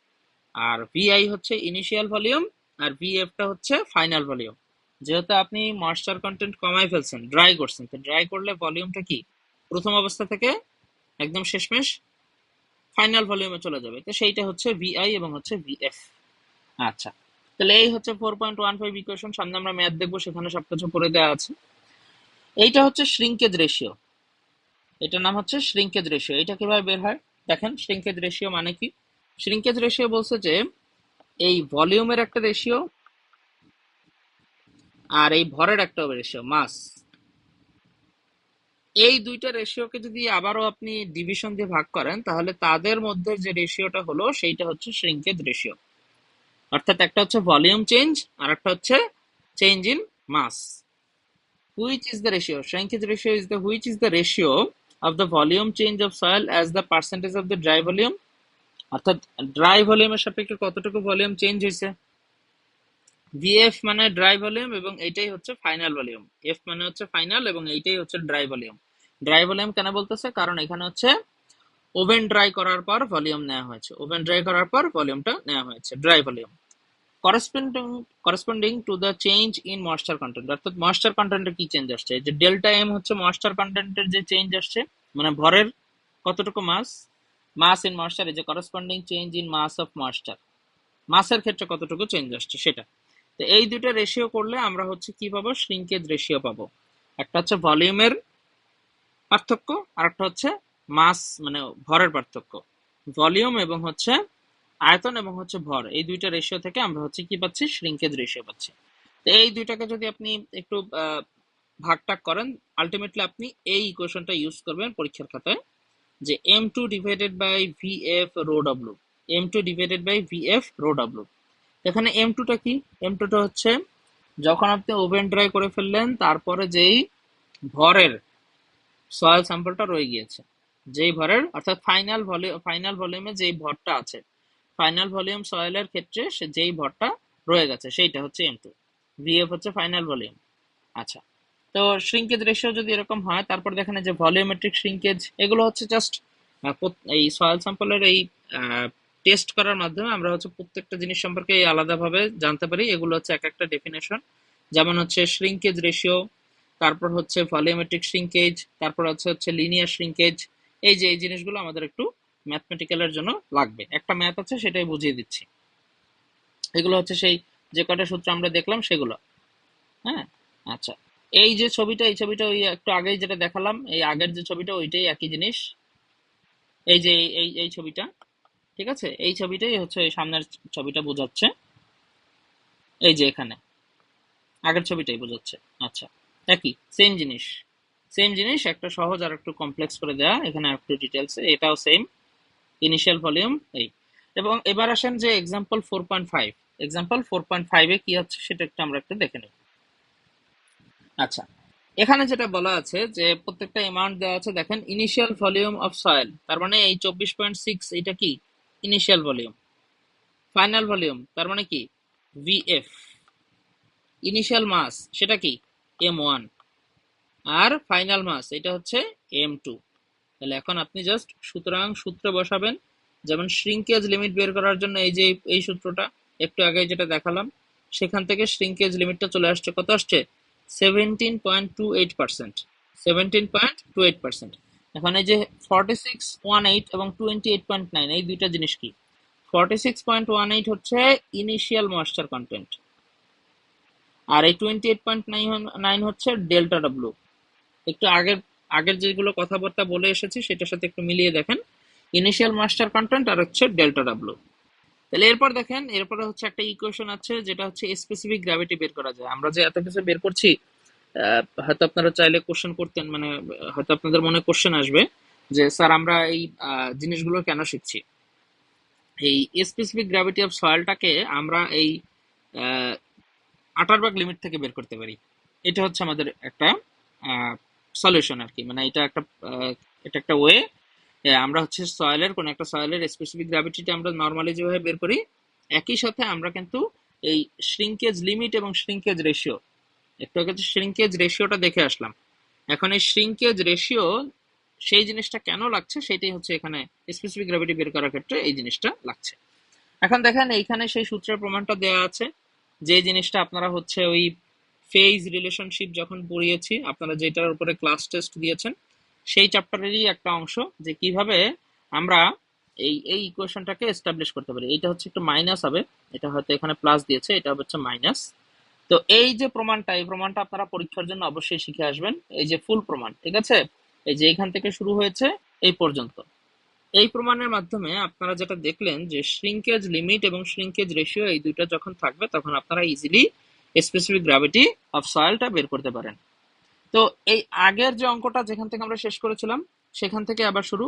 আর ভিআই হচ্ছে ইনিশিয়াল ভলিউম, আর ভিএফটা হচ্ছে ফাইনাল ভলিউম। যেহেতু আপনি ময়েশ্চার কন্টেন্ট কমাই ফেলছেন, ড্রাই করছেন, তো ড্রাই করলে ভলিউমটা কি প্রথম অবস্থা থেকে একদম শেষমেশ ফাইনাল ভলিউমে চলে যাবে, তো সেইটা হচ্ছে ভিআই এবং হচ্ছে ভিএফ। আচ্ছা, তাহলে এই হচ্ছে 4.15 ইকুয়েশন। সামনে আমরা ম্যাথ দেখবো, সেখানে সবকিছু করে দেওয়া আছে। এইটা হচ্ছে শ্রিঙ্কেজ রেশিও, এটার নাম হচ্ছে শ্রিঙ্কেজ রেশিও। এটা কিভাবে বের হয় দেখেন। শ্রিঙ্কেজ রেশিও মানে কি? শ্রিঙ্কেজ রেশিও বলছে যে এই ভলিউমের একটা রেশিও আর এই ভরের একটা রেশিও, মাস, এই দুইটা রেশিওকে যদি আবারও আপনি ডিভিশন দিয়ে ভাগ করেন, তাহলে তাদের মধ্যে যে রেশিওটা হলো সেইটা হচ্ছে শ্রিঙ্কেজ রেশিও। অর্থাৎ একটা হচ্ছে ভলিউম চেঞ্জ আর একটা হচ্ছে change in mass. Which is the ratio? Shrinkage ratio is the which is the ratio of the volume change of soil as the percentage of the dry volume. অর্থাৎ dry ভলিউমের সাপেক্ষে কতটুকু volume change হয়েছে। VF মানে dry volume এবং এইটাই হচ্ছে final volume. F মানে হচ্ছে ফাইনাল এবং এইটাই হচ্ছে ড্রাই ভলিউম। ড্রাই ভলিউম কেন বলতেছে? কারণ এখানে হচ্ছে ওভেন ড্রাই করার পর ভলিউম নেওয়া হয়েছে, ওভেন ড্রাই করার পর ভলিউমটা নেওয়া হয়েছে, dry volume. Corresponding to the change in moisture content, অর্থাৎ ময়েশ্চার কন্টেন্টের কি চেঞ্জ আসছে, যে ডেল্টা এম হচ্ছে ময়েশ্চার কন্টেন্টের যে চেঞ্জ আসছে, মানে ভরের কতটুকু মাস, মাস ইন ময়েশ্চার, এই যে corresponding change in mass of moisture, মাসের ক্ষেত্রে কতটুকু চেঞ্জ আসছে সেটা। তো এই দুটো রেশিও করলে আমরা হচ্ছে কি পাবো? শ্রিঙ্কেজ রেশিও পাবো। একটা হচ্ছে ভলিউমের পার্থক্য আর একটা হচ্ছে মাস মানে ভরের পার্থক্য। ভলিউম এবং হচ্ছে আয়তন এবং হচ্ছে ভর, এই দুইটা রেশিও থেকে আমরা হচ্ছে কি পাচ্ছি? শ্রিঙ্কেজ রেশিও পাচ্ছি। তো এই দুইটাকে যদি আপনি একটু ভাগ টাগ করেন, আলটিমেটলি আপনি এই ইকুয়েশনটা ইউজ করবেন পরীক্ষার খাতায়, যে m2 divided by vf rho w, m2 divided by vf rho w। এখানে m2 টা কি? m2 টা হচ্ছে যখন আপনি ওভেন ড্রাই করে ফেললেন, তারপরে যেই ভরের সয়েল স্যাম্পলটা রয়ে গিয়েছে, যেই ভরের, অর্থাৎ ফাইনাল ভলিউমে যেই ভরটা আছে, ফাইনাল ভলিউম সয়েলের ক্ষেত্রে সে যেই ভরটা রয়ে গেছে সেইটা হচ্ছে m2। vf হচ্ছে ফাইনাল ভলিউম। আচ্ছা, তো শ্রিঙ্কেজ রেশিও যদি এরকম হয়, তারপর দেখেন যে ভলিউমেট্রিক শ্রিঙ্কেজ, এগুলো হচ্ছে জাস্ট এই সয়েল স্যাম্পলের এই টেস্ট করার মাধ্যমে আমরা হচ্ছে প্রত্যেকটা জিনিস সম্পর্কে আলাদাভাবে জানতে পারি। এগুলো হচ্ছে এক একটা ডেফিনেশন, যেমন হচ্ছে শ্রিঙ্কেজ রেশিও, তারপর হচ্ছে ভলিউমেট্রিক শ্রিঙ্কেজ, তারপর হচ্ছে লিনিয়ার শ্রিঙ্কেজ। এই যে এই জিনিসগুলো আমাদের একটু ম্যাথমেটিক্যালের জন্য লাগবে, একটা ম্যাথ আছে সেটাই বুঝিয়ে দিচ্ছি। এগুলো হচ্ছে সেই যে কটা সূত্র আমরা দেখলাম সেগুলো। হ্যাঁ, আচ্ছা, এই যে ছবিটা, এই ছবিটা ওই একটু আগেই যেটা দেখালাম, এই আগের যে ছবিটা ওইটাই একই জিনিস। এই যে এই ছবিটা, ঠিক আছে, এই ছবিটাই হচ্ছে এই সামনের ছবিটা বোঝাচ্ছে। এই যে এখানে আগের ছবিটাই বোঝাচ্ছে। আচ্ছা, একই সেম জিনিস, সেম জিনিস, একটা সহজ আর একটু কমপ্লেক্স করে দেওয়া, এখানে একটু ডিটেলস, এটাও সেম, ইনিশিয়াল ভলিউম এই। এবং এবার আসেন যে এক্সাম্পল 4.5, এক্সাম্পল 4.5 এ কি হচ্ছে সেটা একটু আমরা একটু দেখে নেব। আচ্ছা, এখানে যেটা বলা আছে যে প্রত্যেকটা অ্যামাউন্ট দেওয়া আছে, দেখেন ইনিশিয়াল ভলিউম অফ সয়েল, তার মানে এই 24.6 এটা কি ইনিশিয়াল ভলিউম। ফাইনাল ভলিউম তার মানে কি ভিএফ। ইনিশিয়াল মাস সেটা কি m1, আর ফাইনাল মাস এটা হচ্ছে m2। তাহলে এখন আপনি জাস্ট সুতরাং সূত্র বসাবেন, যেমন শ্রিঙ্কেজ লিমিট বের করার জন্য এই যে এই সূত্রটা একটু আগে যেটা দেখালাম, সেখান থেকে শ্রিঙ্কেজ লিমিটটা চলে আসছে, কত আসছে? 17.28%, 17.28%। এখন এই যে 4618 এবং 28.9, এই দুইটা জিনিস কি? 46.18 হচ্ছে ইনিশিয়াল ময়েশ্চার কন্টেন্ট, আর এই 28.9 হচ্ছে ডেল্টা ডব্লিউ। একটু আগের আগের যেগুলো কথাবার্তা বলে এসেছি সেটার সাথে একটু মিলিয়ে দেখেন, ইনিশিয়াল মাস্টার কন্টেন্ট আর হচ্ছে ডেল্টা ডাব্লিউ। তাহলে এরপর দেখেন, এরপরে হচ্ছে একটা ইকুয়েশন আছে যেটা হচ্ছে স্পেসিফিক গ্র্যাভিটি বের করা যায়। আমরা যে এত কিছু বের করছি, হয়তো আপনারা চাইলে কোশ্চেন করতেন, মানে হয়তো আপনাদের মনে কোশ্চেন আসবে যে স্যার আমরা এই জিনিসগুলো কেন শিখছি। এই স্পেসিফিক গ্র্যাভিটি অফ সয়েলটাকে আমরা এই আটারবার্গ লিমিট থেকে বের করতে পারি। এটা হচ্ছে আমাদের একটা সলিউশন আর কি, মানে এটা একটা ওয়ে। আমরা হচ্ছে সয়েলের কোন একটা সয়েলের স্পেসিফিক গ্র্যাভিটিটা আমরা নর্মালি যেভাবে বের করি একই সাথে আমরা কিন্তু এই শ্রিঙ্কেজ লিমিট এবং শ্রিঙ্কেজ রেশিও, একটু আগে শ্রিঙ্কেজ রেশিওটা দেখে আসলাম, এখন এই শ্রিঙ্কেজ রেশিও সেই জিনিসটা কেন লাগছে সেটাই হচ্ছে এখানে স্পেসিফিক গ্র্যাভিটি বের করার ক্ষেত্রে এই জিনিসটা লাগছে। এখন দেখেন এইখানে সেই সূত্রের প্রমাণটা দেওয়া আছে, যে জিনিসটা আপনারা হচ্ছে ওই ফেজ রিলেশনশিপ যখন পড়িয়েছি, আপনারা যেটার উপরে ক্লাস টেস্ট দিয়েছেন সেই চ্যাপ্টারেরই একটা অংশ, যে কিভাবে আমরা এই ইকুয়েশনটাকে এস্টাবলিশ করতে পারি। এটা হচ্ছে একটু মাইনাস হবে, এটা হয়তো এখানে প্লাস দিয়েছে, এটা হচ্ছে মাইনাস। তো এই যে প্রমাণটা, এই প্রমাণটা আপনারা পরীক্ষার জন্য অবশ্যই শিখে আসবেন, এই যে ফুল প্রমাণ, ঠিক আছে, এই যে এখান থেকে শুরু হয়েছে এই পর্যন্ত। এই প্রমাণের মাধ্যমে আপনারা যেটা দেখলেন যে শ্রিঙ্কেজ লিমিট এবং শ্রিঙ্কেজ রেশিও এই দুইটা যখন থাকবে তখন আপনারা ইজিলি স্পেসিফিক গ্র্যাভিটি অফ সয়েলটা বের করতে পারেন। তো এই আগের যে অঙ্কটা যেখান থেকে আমরা শেষ করেছিলাম সেখান থেকে আবার শুরু।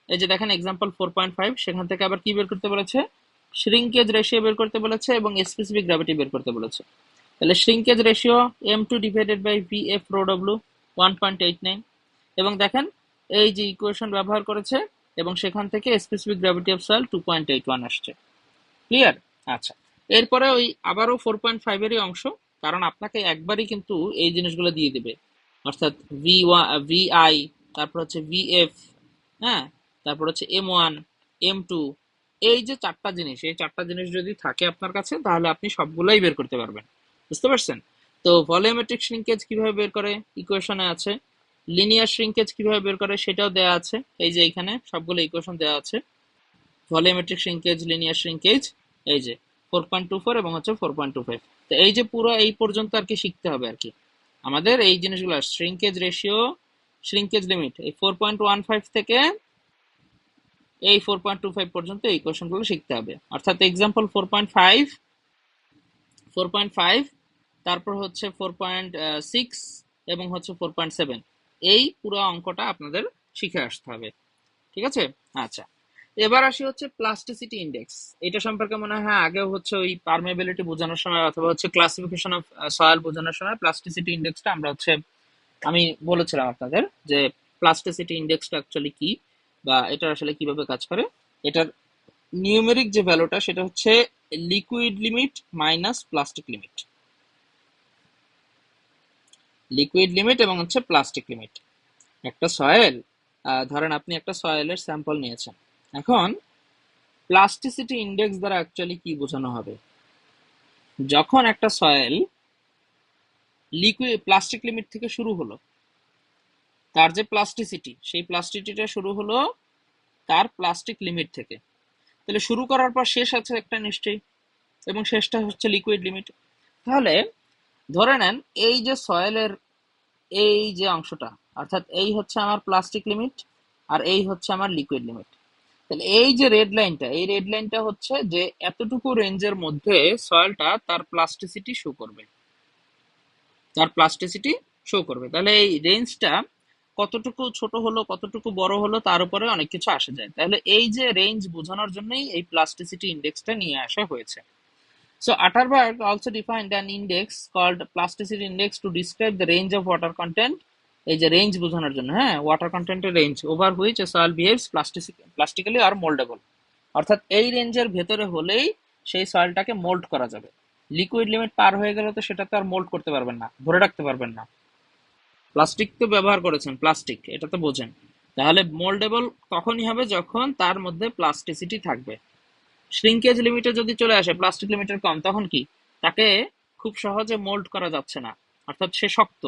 এই যে দেখেন এক্সাম্পল 4.5, সেখান থেকে আবার কি বের করতে বলেছে, শ্রিঙ্কেজ রেশিও বের করতে বলেছে এবং স্পেসিফিক গ্র্যাভিটি বের করতে বলেছে। তাহলে shrinkage ratio m2 divided by vf rho w 1.89, এবং দেখেন এই যে ইকুয়েশন ব্যবহার করেছে এবং সেখান থেকে স্পেসিফিক গ্র্যাভিটি অফ সয়েল 2.81 আসছে। ক্লিয়ার? আচ্ছা, এরপরে ওই আবারও 4.5 এরই অংশ, কারণ আপনাকে একবারই কিন্তু এই জিনিসগুলো দিয়ে দিবে, অর্থাৎ vi, তারপর হচ্ছে vf, হ্যাঁ, তারপর হচ্ছে m1 m2, এই যে চারটা জিনিস, এই চারটা জিনিস যদি থাকে আপনার কাছে তাহলে আপনি সবগুলাই বের করতে পারবেন। বুঝতে পারছেন? তো ভলিওমেট্রিক শ্রিঙ্কেজ কিভাবে বের করে ইকুয়েশনে আছে, লিনিয়ার শ্রিঙ্কেজ কিভাবে বের করে সেটাও দেওয়া আছে, এই যে এখানে সবগুলো ইকুয়েশন দেওয়া আছে, ভলিওমেট্রিক শ্রিঙ্কেজ, লিনিয়ার শ্রিঙ্কেজ, এই যে 4.24 এবং হচ্ছে 4.25। তো এই যে পুরো এই পর্যন্ত আর কি শিখতে হবে আর কি আমাদের এই জিনিসগুলো, শ্রিঙ্কেজ রেশিও, শ্রিঙ্কেজ লিমিট, এই 4.15 থেকে এই 4.25 পর্যন্ত এই কোশ্চেনগুলো শিখতে হবে। অর্থাৎ এক্সাম্পল 4.5, 4.5, তারপর হচ্ছে 4.6 এবং হচ্ছে 4.7, এই পুরো অঙ্কটা আপনাদের শিখে আসতে হবে। ঠিক আছে? আচ্ছা, এবার আসি হচ্ছে প্লাস্টিসিটি ইন্ডেক্স। এটা সম্পর্কে মনে হয় আগেও হচ্ছে ওই পারমেবিলিটি বোঝানোর সময় অথবা হচ্ছে ক্লাসিফিকেশন অফ সয়েল বোঝানোর সময় প্লাস্টিসিটি ইন্ডেক্সটা আমরা হচ্ছে আমি বলেছিলাম আপনাদের যে প্লাস্টিসিটি ইন্ডেক্সটা অ্যাকচুয়ালি কি বা এটা আসলে কিভাবে কাজ করে। এটার নিউমেরিক যে ভ্যালুটা সেটা হচ্ছে liquid limit minus plastic limit, liquid limit এবং হচ্ছে প্লাস্টিক লিমিট। একটা সয়েল, ধরেন আপনি একটা সয়েলের স্যাম্পল নিয়েছেন, এখন প্লাস্টিসিটি ইন্ডেক্স দ্বারা অ্যাকচুয়ালি কি বোঝানো হবে, যখন একটা সয়েল লিকুইড প্লাস্টিক লিমিট থেকে শুরু হলো, তার যে প্লাস্টিসিটি সেই প্লাস্টিসিটিটা শুরু হলো তার প্লাস্টিক লিমিট থেকে, তাহলে শুরু করার পর শেষ আছে একটা নিশ্চয়ই, এবং শেষটা হচ্ছে লিকুইড লিমিট। তাহলে ধরে নেন এই যে সয়েলের এই যে অংশটা, অর্থাৎ এই হচ্ছে আমার প্লাস্টিক লিমিট আর এই হচ্ছে আমার লিকুইড লিমিট। তাহলে এই যে রেড লাইনটা, এই রেড লাইনটা হচ্ছে যে এতটুকু রেঞ্জের মধ্যে সয়েলটা তার প্লাস্টিসিটি শো করবে, তার প্লাস্টিসিটি শো করবে। তাহলে এই রেঞ্জটা কতটুকু ছোট হলো কতটুকু বড় হলো তার উপরে অনেক কিছু আসে যায়। তাহলে এই যে রেঞ্জ বোঝানোর জন্যই এই প্লাস্টিসিটি ইন্ডেক্সটা নিয়ে আসা হয়েছে। So Atterberg also defined an index called plasticity index to describe the range of water content, এই যে রেঞ্জ বোঝানোর জন্য, হ্যাঁ, ওয়াটার কন্টেন্টের range over which a soil behaves plastically আর মোল্ডেবল, অর্থাৎ এই রেঞ্জের ভেতরে হলেই সেই সয়েলটাকে মোল্ড করা যাবে। লিকুইড লিমিট পার হয়ে গেলে তো সেটা তো আর মোল্ড করতে পারবেন না, ধরে রাখতে পারবেন না। প্লাস্টিক তো ব্যবহার করেছেন, প্লাস্টিক এটা তো বোঝেন, তাহলে মোল্ডেবল তখনই হবে যখন তার মধ্যে প্লাস্টিসিটি থাকবে। শ্রিঙ্কেজ লিমিটে যদি চলে আসে, প্লাস্টিক লিমিটের কম, তখন কি তাকে খুব সহজে মোল্ড করা যাচ্ছে না, অর্থাৎ সে শক্ত।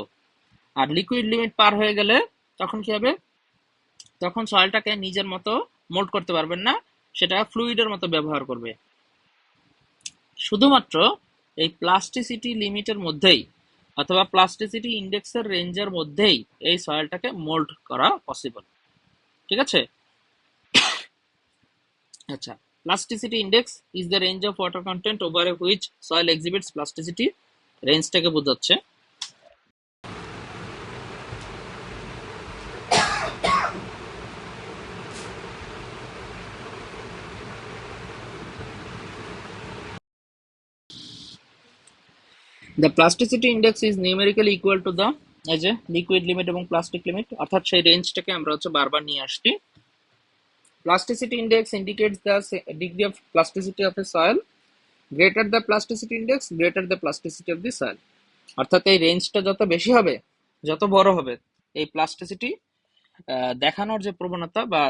আর লিকুইড লিমিট পার হয়ে গেলে তখন কি হবে, তখন সয়েলটাকে নিজের মতো মোল্ড করতে পারবেন না, সেটা ফ্লুইডের মতো ব্যবহার করবে। শুধুমাত্র এই প্লাস্টিসিটি লিমিটের মধ্যেই অথবা প্লাস্টিসিটি ইন্ডেক্সের রেঞ্জের মধ্যেই এই সয়েলটাকে মোল্ড করা পসিবল। ঠিক আছে? আচ্ছা, plasticity index is the range of water content over which soil exhibits plasticity, রেঞ্জটাকে বোঝাচ্ছে। The plasticity index is numerically equal to the এই যে লিকুইড লিমিট এবং প্লাস্টিক লিমিট, অর্থাৎ সেই রেঞ্জটাকে আমরা হচ্ছে বারবার নিয়ে আসছি। Plasticity index indicates the degree of plasticity of a soil greater the plasticity index, greater the plasticity of the soil. অর্থাৎ এই রেঞ্জটা যত বেশি হবে, যত বড় হবে, এই প্লাস্টিসিটি দেখানোর যে প্রবণতা বা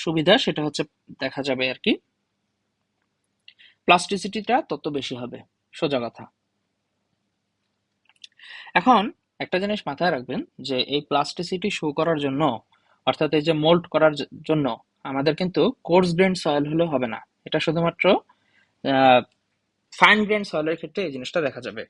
সুবিধা সেটা হচ্ছে দেখা যাবে আর কি, প্লাস্টিসিটিটা তত বেশি হবে, সোজা কথা। এখন একটা জিনিস মাথায় রাখবেন যে এই প্লাস্টিসিটি শো করার জন্য, অর্থাৎ এই যে মোল্ড করার জন্য আমাদের কিন্তু কোর্স গ্রেন সয়েল হলে হবে না। এটা শুধুমাত্র ফাইন গ্রেন সয়েলের ক্ষেত্রে এই জিনিসটা দেখা যাবে।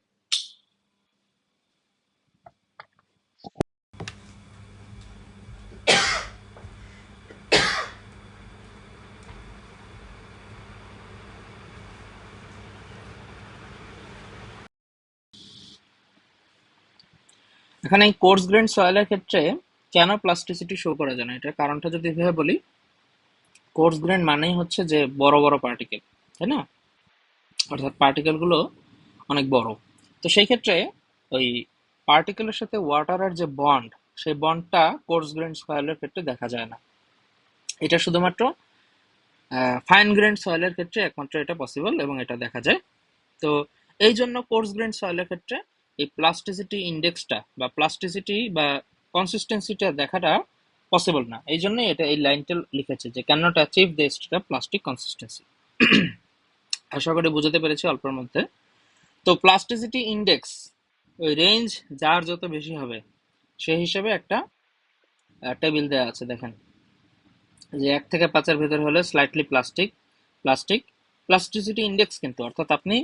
এখানে এই কোর্স গ্রেন সয়েলের ক্ষেত্রে কেন প্লাস্টিসিটি শো করা যায় না, এটার কারণটা যদি ভেবে বলি, কোর্স গ্রেন মানেই হচ্ছে যে বড় বড় পার্টিকেল, তাই না? অর্থাৎ পার্টিকেল গুলো অনেক বড়। তো সেই ক্ষেত্রে ওই পার্টিকেলের সাথে ওয়াটারের যে বন্ড, সেই বন্ডটা কোর্স গ্রেন সয়েলের ক্ষেত্রে দেখা যায় না। এটা শুধুমাত্র ফাইন গ্রেন সয়েলের ক্ষেত্রে একমাত্র এটা পসিবল এবং এটা দেখা যায়। তো এই জন্য কোর্স গ্রেন সয়েলের ক্ষেত্রে এই প্লাস্টিসিটি ইন্ডেক্সটা বা প্লাস্টিসিটি বা কনসিস্টেন্সিটা দেখাটা পসিবল না। এই জন্য এটা এই লাইনটা লিখেছে যে can not achieve the extra plastic consistency. আশা করি বুঝতে পেরেছি অল্পের মধ্যে। তো প্লাস্টিসিটি ইন্ডেক্স, ওই রেঞ্জ যার যত বেশি হবে সেই হিসেবে একটা টেবিল দেওয়া আছে, দেখেন যে 1 থেকে 5-এর ভেতর হলে slightly plastic, plastic plasticity index কিন্তু, অর্থাৎ আপনি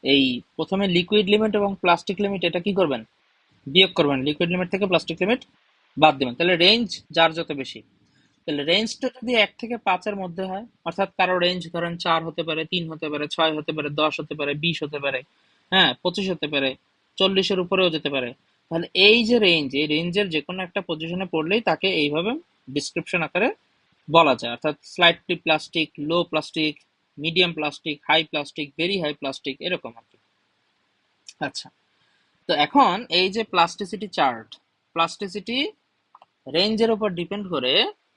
এই প্রথমে লিকুইড লিমিট এবং প্লাস্টিক লিমিট এটা কি করবেন, বিয়োগ করবেন, লিকুইড লিমিট থেকে প্লাস্টিক লিমিট বাদ দিবেন, তাহলে রেঞ্জ যার যত বেশি, তাহলে রেঞ্জটা যদি 1 থেকে 5-এর মধ্যে হয়, অর্থাৎ কারো রেঞ্জ ধরেন 4 হতে পারে, 3 হতে পারে, 6 হতে পারে, 10 হতে পারে, 20 হতে পারে, হ্যাঁ 25 হতে পারে, 40-এর উপরেও যেতে পারে, তাহলে এই যে রেঞ্জ, এই রেঞ্জের যে কোনো একটা পজিশনে পড়লেই তাকে এইভাবে ডিসক্রিপশন আকারে বলা যায়, অর্থাৎ slightly plastic, low plastic, medium plastic, high plastic, very high plastic, এরকম আর কি। আচ্ছা, তো এখন এই যে প্লাস্টিসিটি চার্ট, প্লাস্টিসিটি রেঞ্জের উপর ডিপেন্ড করে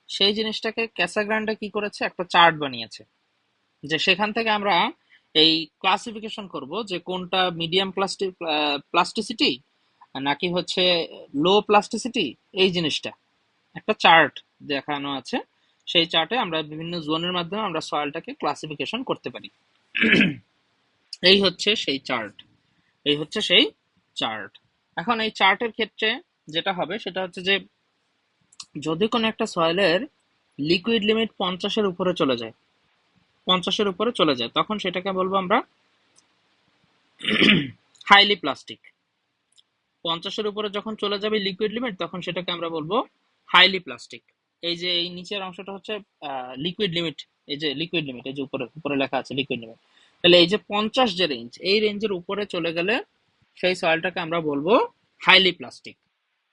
সেই জিনিসটাকে ক্যাসাগ্রান্ডে কি করেছে, একটা চার্ট বানিয়েছে, যে সেখান থেকে আমরা এই ক্লাসিফিকেশন করব যে কোনটা মিডিয়াম প্লাস্টিসিটি নাকি হচ্ছে লো প্লাস্টিসিটি, এই জিনিসটা একটা চার্ট দেখানো আছে। সেই চার্টে আমরা বিভিন্ন জোনের মাধ্যমে আমরা সয়েলটাকে ক্লাসিফিকেশন করতে পারি। এই হচ্ছে সেই চার্ট, এই হচ্ছে সেই চার্ট। এখন এই চার্টের ক্ষেত্রে যেটা হবে সেটা হচ্ছে যে যদি কোনো একটা সয়েলের লিকুইড লিমিট 50-এর উপরে চলে যায়, 50-এর উপরে চলে যায়, তখন সেটাকে বলবো আমরা হাইলি প্লাস্টিক। 50-এর উপরে যখন চলে যাবে লিকুইড লিমিট, তখন সেটাকে আমরা বলবো হাইলি প্লাস্টিক। এই যে এই নিচের অংশটা হচ্ছে লিকুইড লিমিট, এই যে লিকুইড লিমিট, এই যে উপরে উপরে লেখা আছে লিকুইড লিমিট, তাহলে এই যে 50 যে রেঞ্জ, এই রেঞ্জের উপরে চলে গেলে সেই সয়েলটাকে আমরা বলবো হাইলি প্লাস্টিক।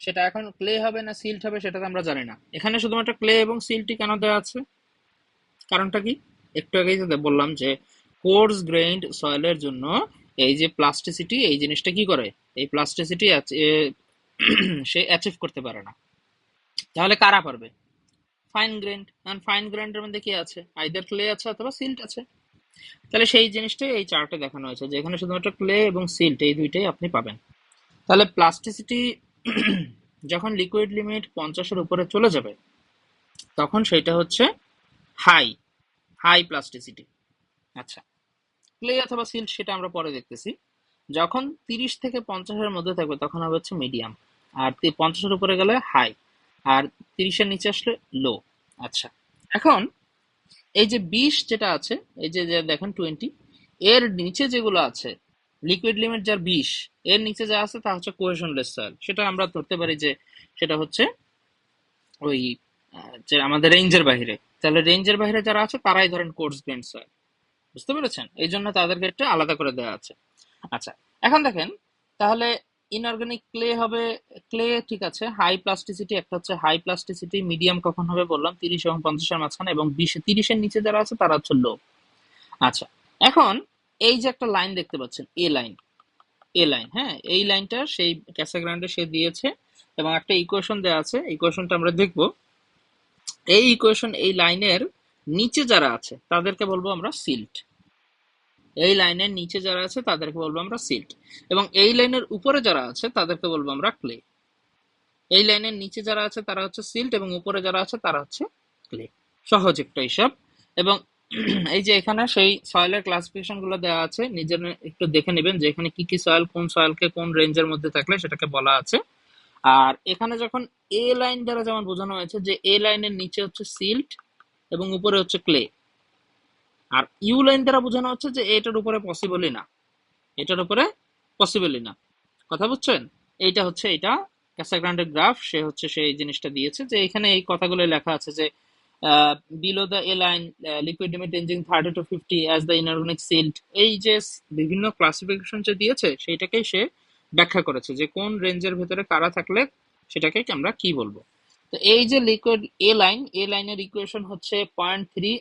সেটা এখন ক্লে হবে না সিল্ট হবে সেটা তো আমরা জানি না। এখানে শুধুমাত্র ক্লে এবং সিল্টই কেন দেওয়া আছে, কারণটা কি, একটু আগেই তো বললাম যে কোর্স গ্রেইনড সয়েলের জন্য এই যে প্লাস্টিসিটি, এই জিনিসটা কি করে, এই প্লাস্টিসিটি সে অ্যাচিভ করতে পারে না। তাহলে কারা পারবে, ফাইন গ্রেইনড, কারণ ফাইন গ্রেইনডের মধ্যে কি আছে, আইদার ক্লে আছে অথবা সিল্ট আছে। তাহলে সেই জিনিসটাই এই চার্টে দেখানো হয়েছে যে এখানে শুধুমাত্র ক্লে এবং সিল্ট এই দুইটাই আপনি পাবেন। তাহলে প্লাস্টিসিটি যখন লিকুইড লিমিট 50-এর উপরে চলে যাবে তখন সেটা হচ্ছে হাই, হাই প্লাস্টিসিটি। আচ্ছা, ক্লে অথবা সিল্ট সেটা আমরা পরে দেখতেছি। যখন 30 থেকে 50-এর মধ্যে থাকবে তখন হবে হচ্ছে মিডিয়াম, আর 50-এর উপরে গেলে হাই, আর 30-এর নিচে আসলে লো। আচ্ছা, এখন এই যে 20 যেটা আছে, এই যে দেখেন 20, এর নিচে যেগুলো আছে লিকুইড লিমিট যার 20, এর নিচে যা আছে তা হচ্ছে কোহেশনলেস সয়েল। সেটা আমরা ধরতে পারি যে সেটা হচ্ছে ওই যে আমাদের রেঞ্জের বাইরে। তাহলে রেঞ্জের বাইরে যারা আছে তারাই ধরেন কোর্স গ্রেইনড সয়েল, বুঝতে পেরেছেন? এই জন্য তাদের ক্ষেত্রে আলাদা করে দেওয়া আছে। আচ্ছা, এখন দেখেন তাহলে ইনঅর্গানিক ক্লে হবে, ক্লে ঠিক আছে, হাই প্লাস্টিসিটি, একটা হচ্ছে হাই প্লাস্টিসিটি, মিডিয়াম কখন হবে বললাম 30 এবং 50-এর মাঝখানে, এবং 30-এর নিচে যারা আছে তারা হচ্ছে লো। আচ্ছা, এখন এই যে একটা লাইন দেখতে পাচ্ছেন, এ লাইন, এ লাইন, হ্যাঁ এই লাইনটা সেই ক্যাসাগ্রান্ডে সে দিয়েছে এবং একটা ইকুয়েশন দেওয়া আছে, ইকুয়েশনটা আমরা দেখব। এই ইকুয়েশন, এই লাইনের নিচে যারা আছে তাদেরকে বলবো আমরা সিল্ট। এই লাইনের নিচে যারা আছে তাদেরকে বলবো আমরা সিল্ট, এবং এই লাইনের উপরে যারা আছে তাদেরকে বলবো আমরা ক্লে। এই লাইনের নিচে যারা আছে তারা হচ্ছে সিল্ট এবং উপরে যারা আছে তারা হচ্ছে ক্লে। সহজ একটা হিসাব। এবং এই যে এখানে সেই সয়েলের ক্লাসিফিকেশন গুলো দেওয়া আছে, নিজের একটু দেখে নেবেন যে এখানে কি কি সয়েল কোন সয়েলকে কোন রেঞ্জের মধ্যে থাকলে সেটাকে বলা আছে। আর এখানে যখন এ লাইন দ্বারা যেমন বোঝানো হয়েছে যে এ লাইনের নিচে হচ্ছে সিল্ট এবং উপরে হচ্ছে ক্লে, আর ইউ লাইন দ্বারা বোঝানো হচ্ছে যে এটার উপরে পসিবলই না, এটার উপরে পসিবলই না। কথা বুঝছেন? এইটা হচ্ছে এটা ক্যাসাগ্রান্ডের গ্রাফ, সে হচ্ছে সেই জিনিসটা দিয়েছে যে এখানে এই কথাগুলো লেখা আছে যে below the A line liquid limit ranging 30 to 50 as the inorganic silt. এই যে বিভিন্ন ক্লাসিফিকেশন যে দিয়েছে সেইটাকেই সে ব্যাখ্যা করেছে যে কোন রেঞ্জের ভেতরে কারা থাকলে সেটাকে আমরা কি বলবো। তো এই যে লিকুইড এ লাইন, এ লাইনের ইকুয়েশন হচ্ছে 0.3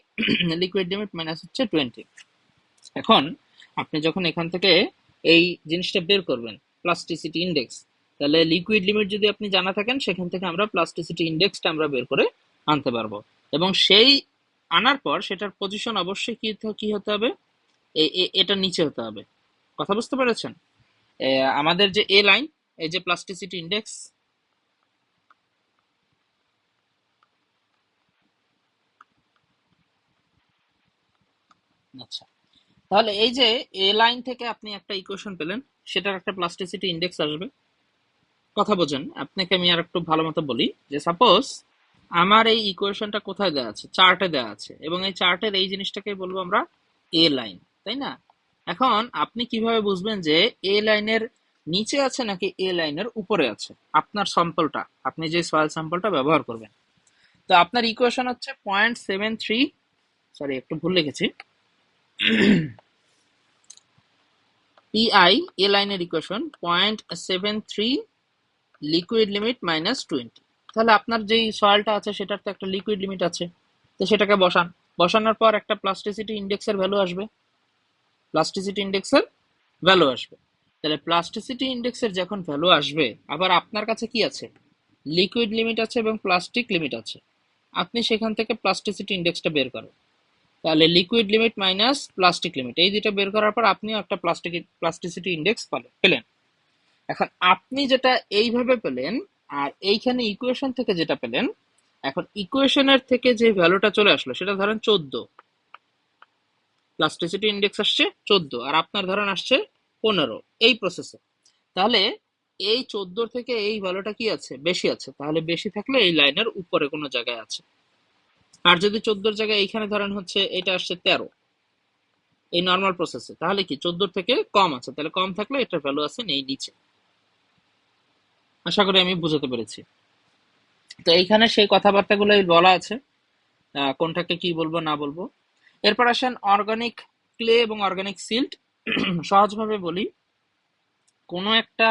লিকুইড লিমিট মাইনাস হচ্ছে 20। এখন আপনি যখন এখান থেকে এই জিনিসটা বের করবেন প্লাস্টিসিটি ইন্ডেক্স, তাহলে লিকুইড লিমিট যদি আপনি জানা থাকেন সেখান থেকে আমরা প্লাস্টিসিটি ইন্ডেক্সটা আমরা বের করে আনতে পারবো। এবং সেই আনার পর সেটার পজিশন অবশ্যই কি হতে হবে, এটা নিচে হতে হবে। কথা বুঝতে পেরেছেন? আমাদের যে এ লাইন, এই যে প্লাস্টিসিটি ইন্ডেক্স, আচ্ছা, তাহলে এই যে এ লাইন থেকে আপনি একটা ইকুয়েশন পেলেন, সেটার একটা প্লাস্টিসিটি ইন্ডেক্স আসবে। কথা বোঝেন? আপনাকে আমি আর একটু ভালো মতো বলি যে সাপোজ আমার এই ইকুয়েশনটা কোথায় দেওয়া আছে, চার্টে দেওয়া আছে, এবং এই চার্টের এই জিনিসটাকে বলবো আমরা এ লাইন, তাই না? এখন আপনি কিভাবে বুঝবেন যে এ লাইনের নিচে আছে নাকি এ লাইনের উপরে আছে? আপনার স্যাম্পলটা, আপনি যে সয়েল স্যাম্পলটা ব্যবহার করবেন, তো আপনার ইকুয়েশন হচ্ছে 0.73, সরি একটু ভুল লিখেছি, পিআই এ লাইনের ইকুয়েশন 0.73 লিকুইড লিমিট মাইনাস 20। তাহলে আপনার যেই সয়েলটা আছে সেটার তো একটা লিকুইড লিমিট আছে, তো সেটাকে বসান, বসানোর পর একটা প্লাস্টিসিটি ইন্ডেক্সের ভ্যালু আসবে, প্লাস্টিসিটি ইন্ডেক্সের ভ্যালু আসবে। তাহলে প্লাস্টিসিটি ইন্ডেক্সের যখন ভ্যালু আসবে, আবার আপনার কাছে কি আছে, লিকুইড লিমিট আছে এবং প্লাস্টিক লিমিট আছে, আপনি সেখান থেকে প্লাস্টিসিটি ইন্ডেক্সটা বের করেন। তাহলে liquid limit minus plastic limit, এই দুটো বের করার পর আপনিও একটা প্লাস্টিসিটি ইন্ডেক্স পেলেন। এখন আপনি যেটা এইভাবে পেলেন আর এইখানে ইকুয়েশন থেকে যেটা পেলেন, এখন ইকুয়েশনের থেকে যে ভ্যালুটা চলে আসলো সেটা ধরেন 14, প্লাস্টিসিটি ইন্ডেক্স আসছে 14 আর আপনার ধরেন আসছে 15, এই প্রসেসে। তাহলে এই 14 থেকে এই ভ্যালুটা কি আছে, বেশি আছে, তাহলে বেশি থাকলে এই লাইনের উপরে কোনো জায়গায় আছে। আর যদি 14 জায়গায় এইখানে ধরেন হচ্ছে এটা আসছে 13 এই নর্মাল প্রসেসে, তাহলে কি 14 থেকে কম আছে, তাহলে কম থাকলে এটার ভ্যালু আছে এই নিচে। আশা করি আমি বুঝাতে পেরেছি। তো এইখানে সেই কথাবার্তাগুলোই বলা আছে, কোনটাকে কি বলবো না বলবো। এরপর আসেন অর্গানিক ক্লে এবং অর্গানিক সিল্ট। সহজভাবে বলি, কোনো একটা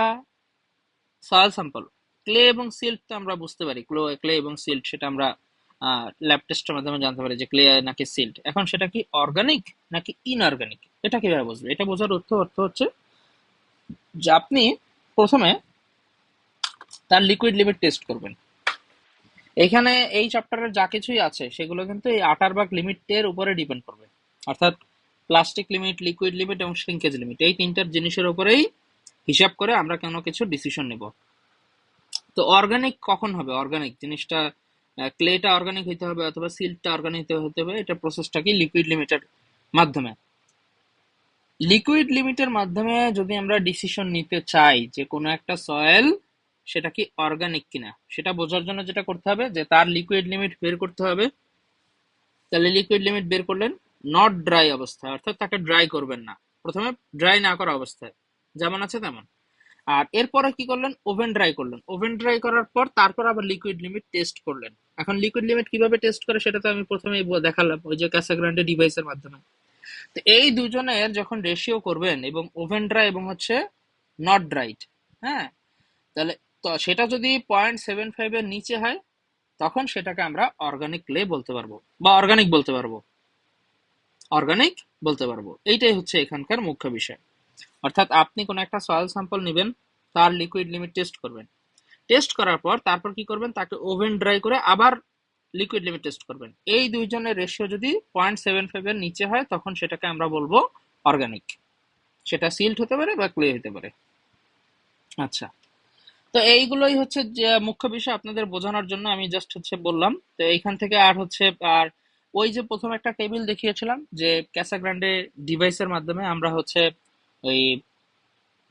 সয়েল স্যাম্পল, ক্লে এবং সিল্ট তো আমরা বুঝতে পারি, ক্লে এবং সিল্ট সেটা আমরা ল্যাব টেস্টের মাধ্যমে জানতে পারি যে ক্লে নাকি সিল্ট। এখন সেটা কি অর্গানিক নাকি ইনঅর্গানিক, এটা কিভাবে বুঝবে? এটা বোঝার অর্থ হচ্ছে যে আপনি প্রথমে তার লিকুইড লিমিট টেস্ট করবেন। এখানে এই চ্যাপ্টারের যা কিছুই আছে সেগুলো কিন্তু এই আটারবাগ লিমিটের উপরে ডিপেন্ড করবে, অর্থাৎ প্লাস্টিক লিমিট, লিকুইড লিমিট এবং শ্রিঙ্কেজ লিমিট, এই তিনটার জিনিসের উপরেই হিসাব করে আমরা কোনো কিছু ডিসিশন নেব। তো অর্গানিক কখন হবে? অর্গানিক জিনিসটা, ক্লেটা অর্গানিক হইতে হবে অথবা সিল্টটা অর্গানিক হতে হবে, এটা প্রসেসটা কি লিকুইড লিমিটের মাধ্যমে। লিকুইড লিমিটের মাধ্যমে যদি আমরা ডিসিশন নিতে চাই যে কোনো একটা সয়েল সেটা কি অর্গানিক কিনা, সেটা বোঝার জন্য যেটা করতে হবে যে তার লিকুইড লিমিট বের করতে হবে। তাহলে লিকুইড লিমিট বের করলেন নট ড্রাই অবস্থায়, অর্থাৎ তাকে ড্রাই করবেন না, প্রথমে ড্রাই না করা অবস্থায় যেমন আছে তেমন। আর এরপরে কি করলেন, ওভেন ড্রাই করলেন, ওভেন ড্রাই করার পর তারপর আবার লিকুইড লিমিট টেস্ট করলেন। এখন লিকুইড লিমিট কিভাবে টেস্ট করে সেটা তো আমি প্রথমেই দেখালাম ওই যে ক্যাসাগ্রান্ডে ডিভাইসের মাধ্যমে। তো এই দুজনের যখন রেশিও করবেন এবং ওভেন ড্রাই এবং হচ্ছে নট ড্রাইড, হ্যাঁ, তাহলে তো সেটা যদি 0.75 এর নিচে হয় তখন সেটাকে আমরা অর্গানিক ক্লে বলতে পারবো বা অর্গানিক বলতে পারবো, অর্গানিক বলতে পারবো। এইটাই হচ্ছে এখানকার মুখ্য বিষয়। অর্থাৎ আপনি কোনো একটা সয়েল স্যাম্পল নেবেন, তার লিকুইড লিমিট টেস্ট করবেন, টেস্ট করার পর তারপর কি করবেন, তাকে ওভেন ড্রাই করে আবার লিকুইড লিমিট টেস্ট করবেন। এই দুইজনের রেশিও যদি 0.75 এর নিচে হয় তখন সেটাকে আমরা বলবো অর্গানিক, সেটা সিল্ট হতে পারে বা ক্লে হতে পারে। আচ্ছা, তো এইগুলোই হচ্ছে যে মুখ্য বিষয় আপনাদের বোঝানোর জন্য আমি জাস্ট হচ্ছে বললাম। তো এইখান থেকে আর হচ্ছে আর ওই যে প্রথম একটা টেবিল দেখিয়েছিলাম যে ক্যাসাগ্রান্ডে ডিভাইসের মাধ্যমে আমরা হচ্ছে ওই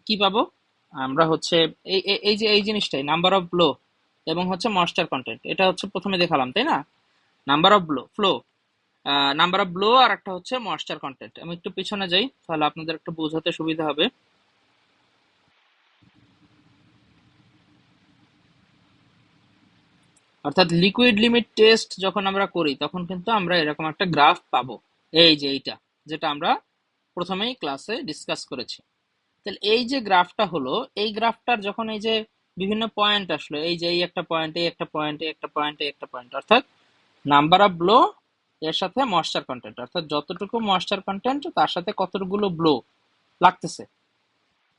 কি পাবো, আমরা হচ্ছে এই যে এই জিনিসটাই নাম্বার অফ ব্লো এবং হচ্ছে ময়েশ্চার কন্টেন্ট, এটা হচ্ছে প্রথমে দেখালাম তাই না? Number of blow flow, number of blow আর একটা হচ্ছে ময়েশ্চার কন্টেন্ট। আমি একটু পিছনে যাই তাহলে আপনাদের একটু বোঝাতে সুবিধা হবে। অর্থাৎ লিকুইড লিমিট টেস্ট যখন আমরা করি তখন কিন্তু আমরা এরকম একটা গ্রাফ পাবো, এই যে এইটা, যেটা আমরা প্রথমেই ক্লাসে ডিসকাস করেছি। তাহলে এই যে গ্রাফটা হলো, এই গ্রাফটার যখন এই যে বিভিন্ন পয়েন্ট আসলো, এই যে এই একটা পয়েন্ট, এই একটা পয়েন্ট, এই একটা পয়েন্ট, এই একটা পয়েন্ট, অর্থাৎ নাম্বার অফ ব্লো এর সাথে ময়েশ্চার কন্টেন্ট, অর্থাৎ যতটুকু ময়েশ্চার কন্টেন্ট তার সাথে কতগুলো ব্লো লাগতেছে।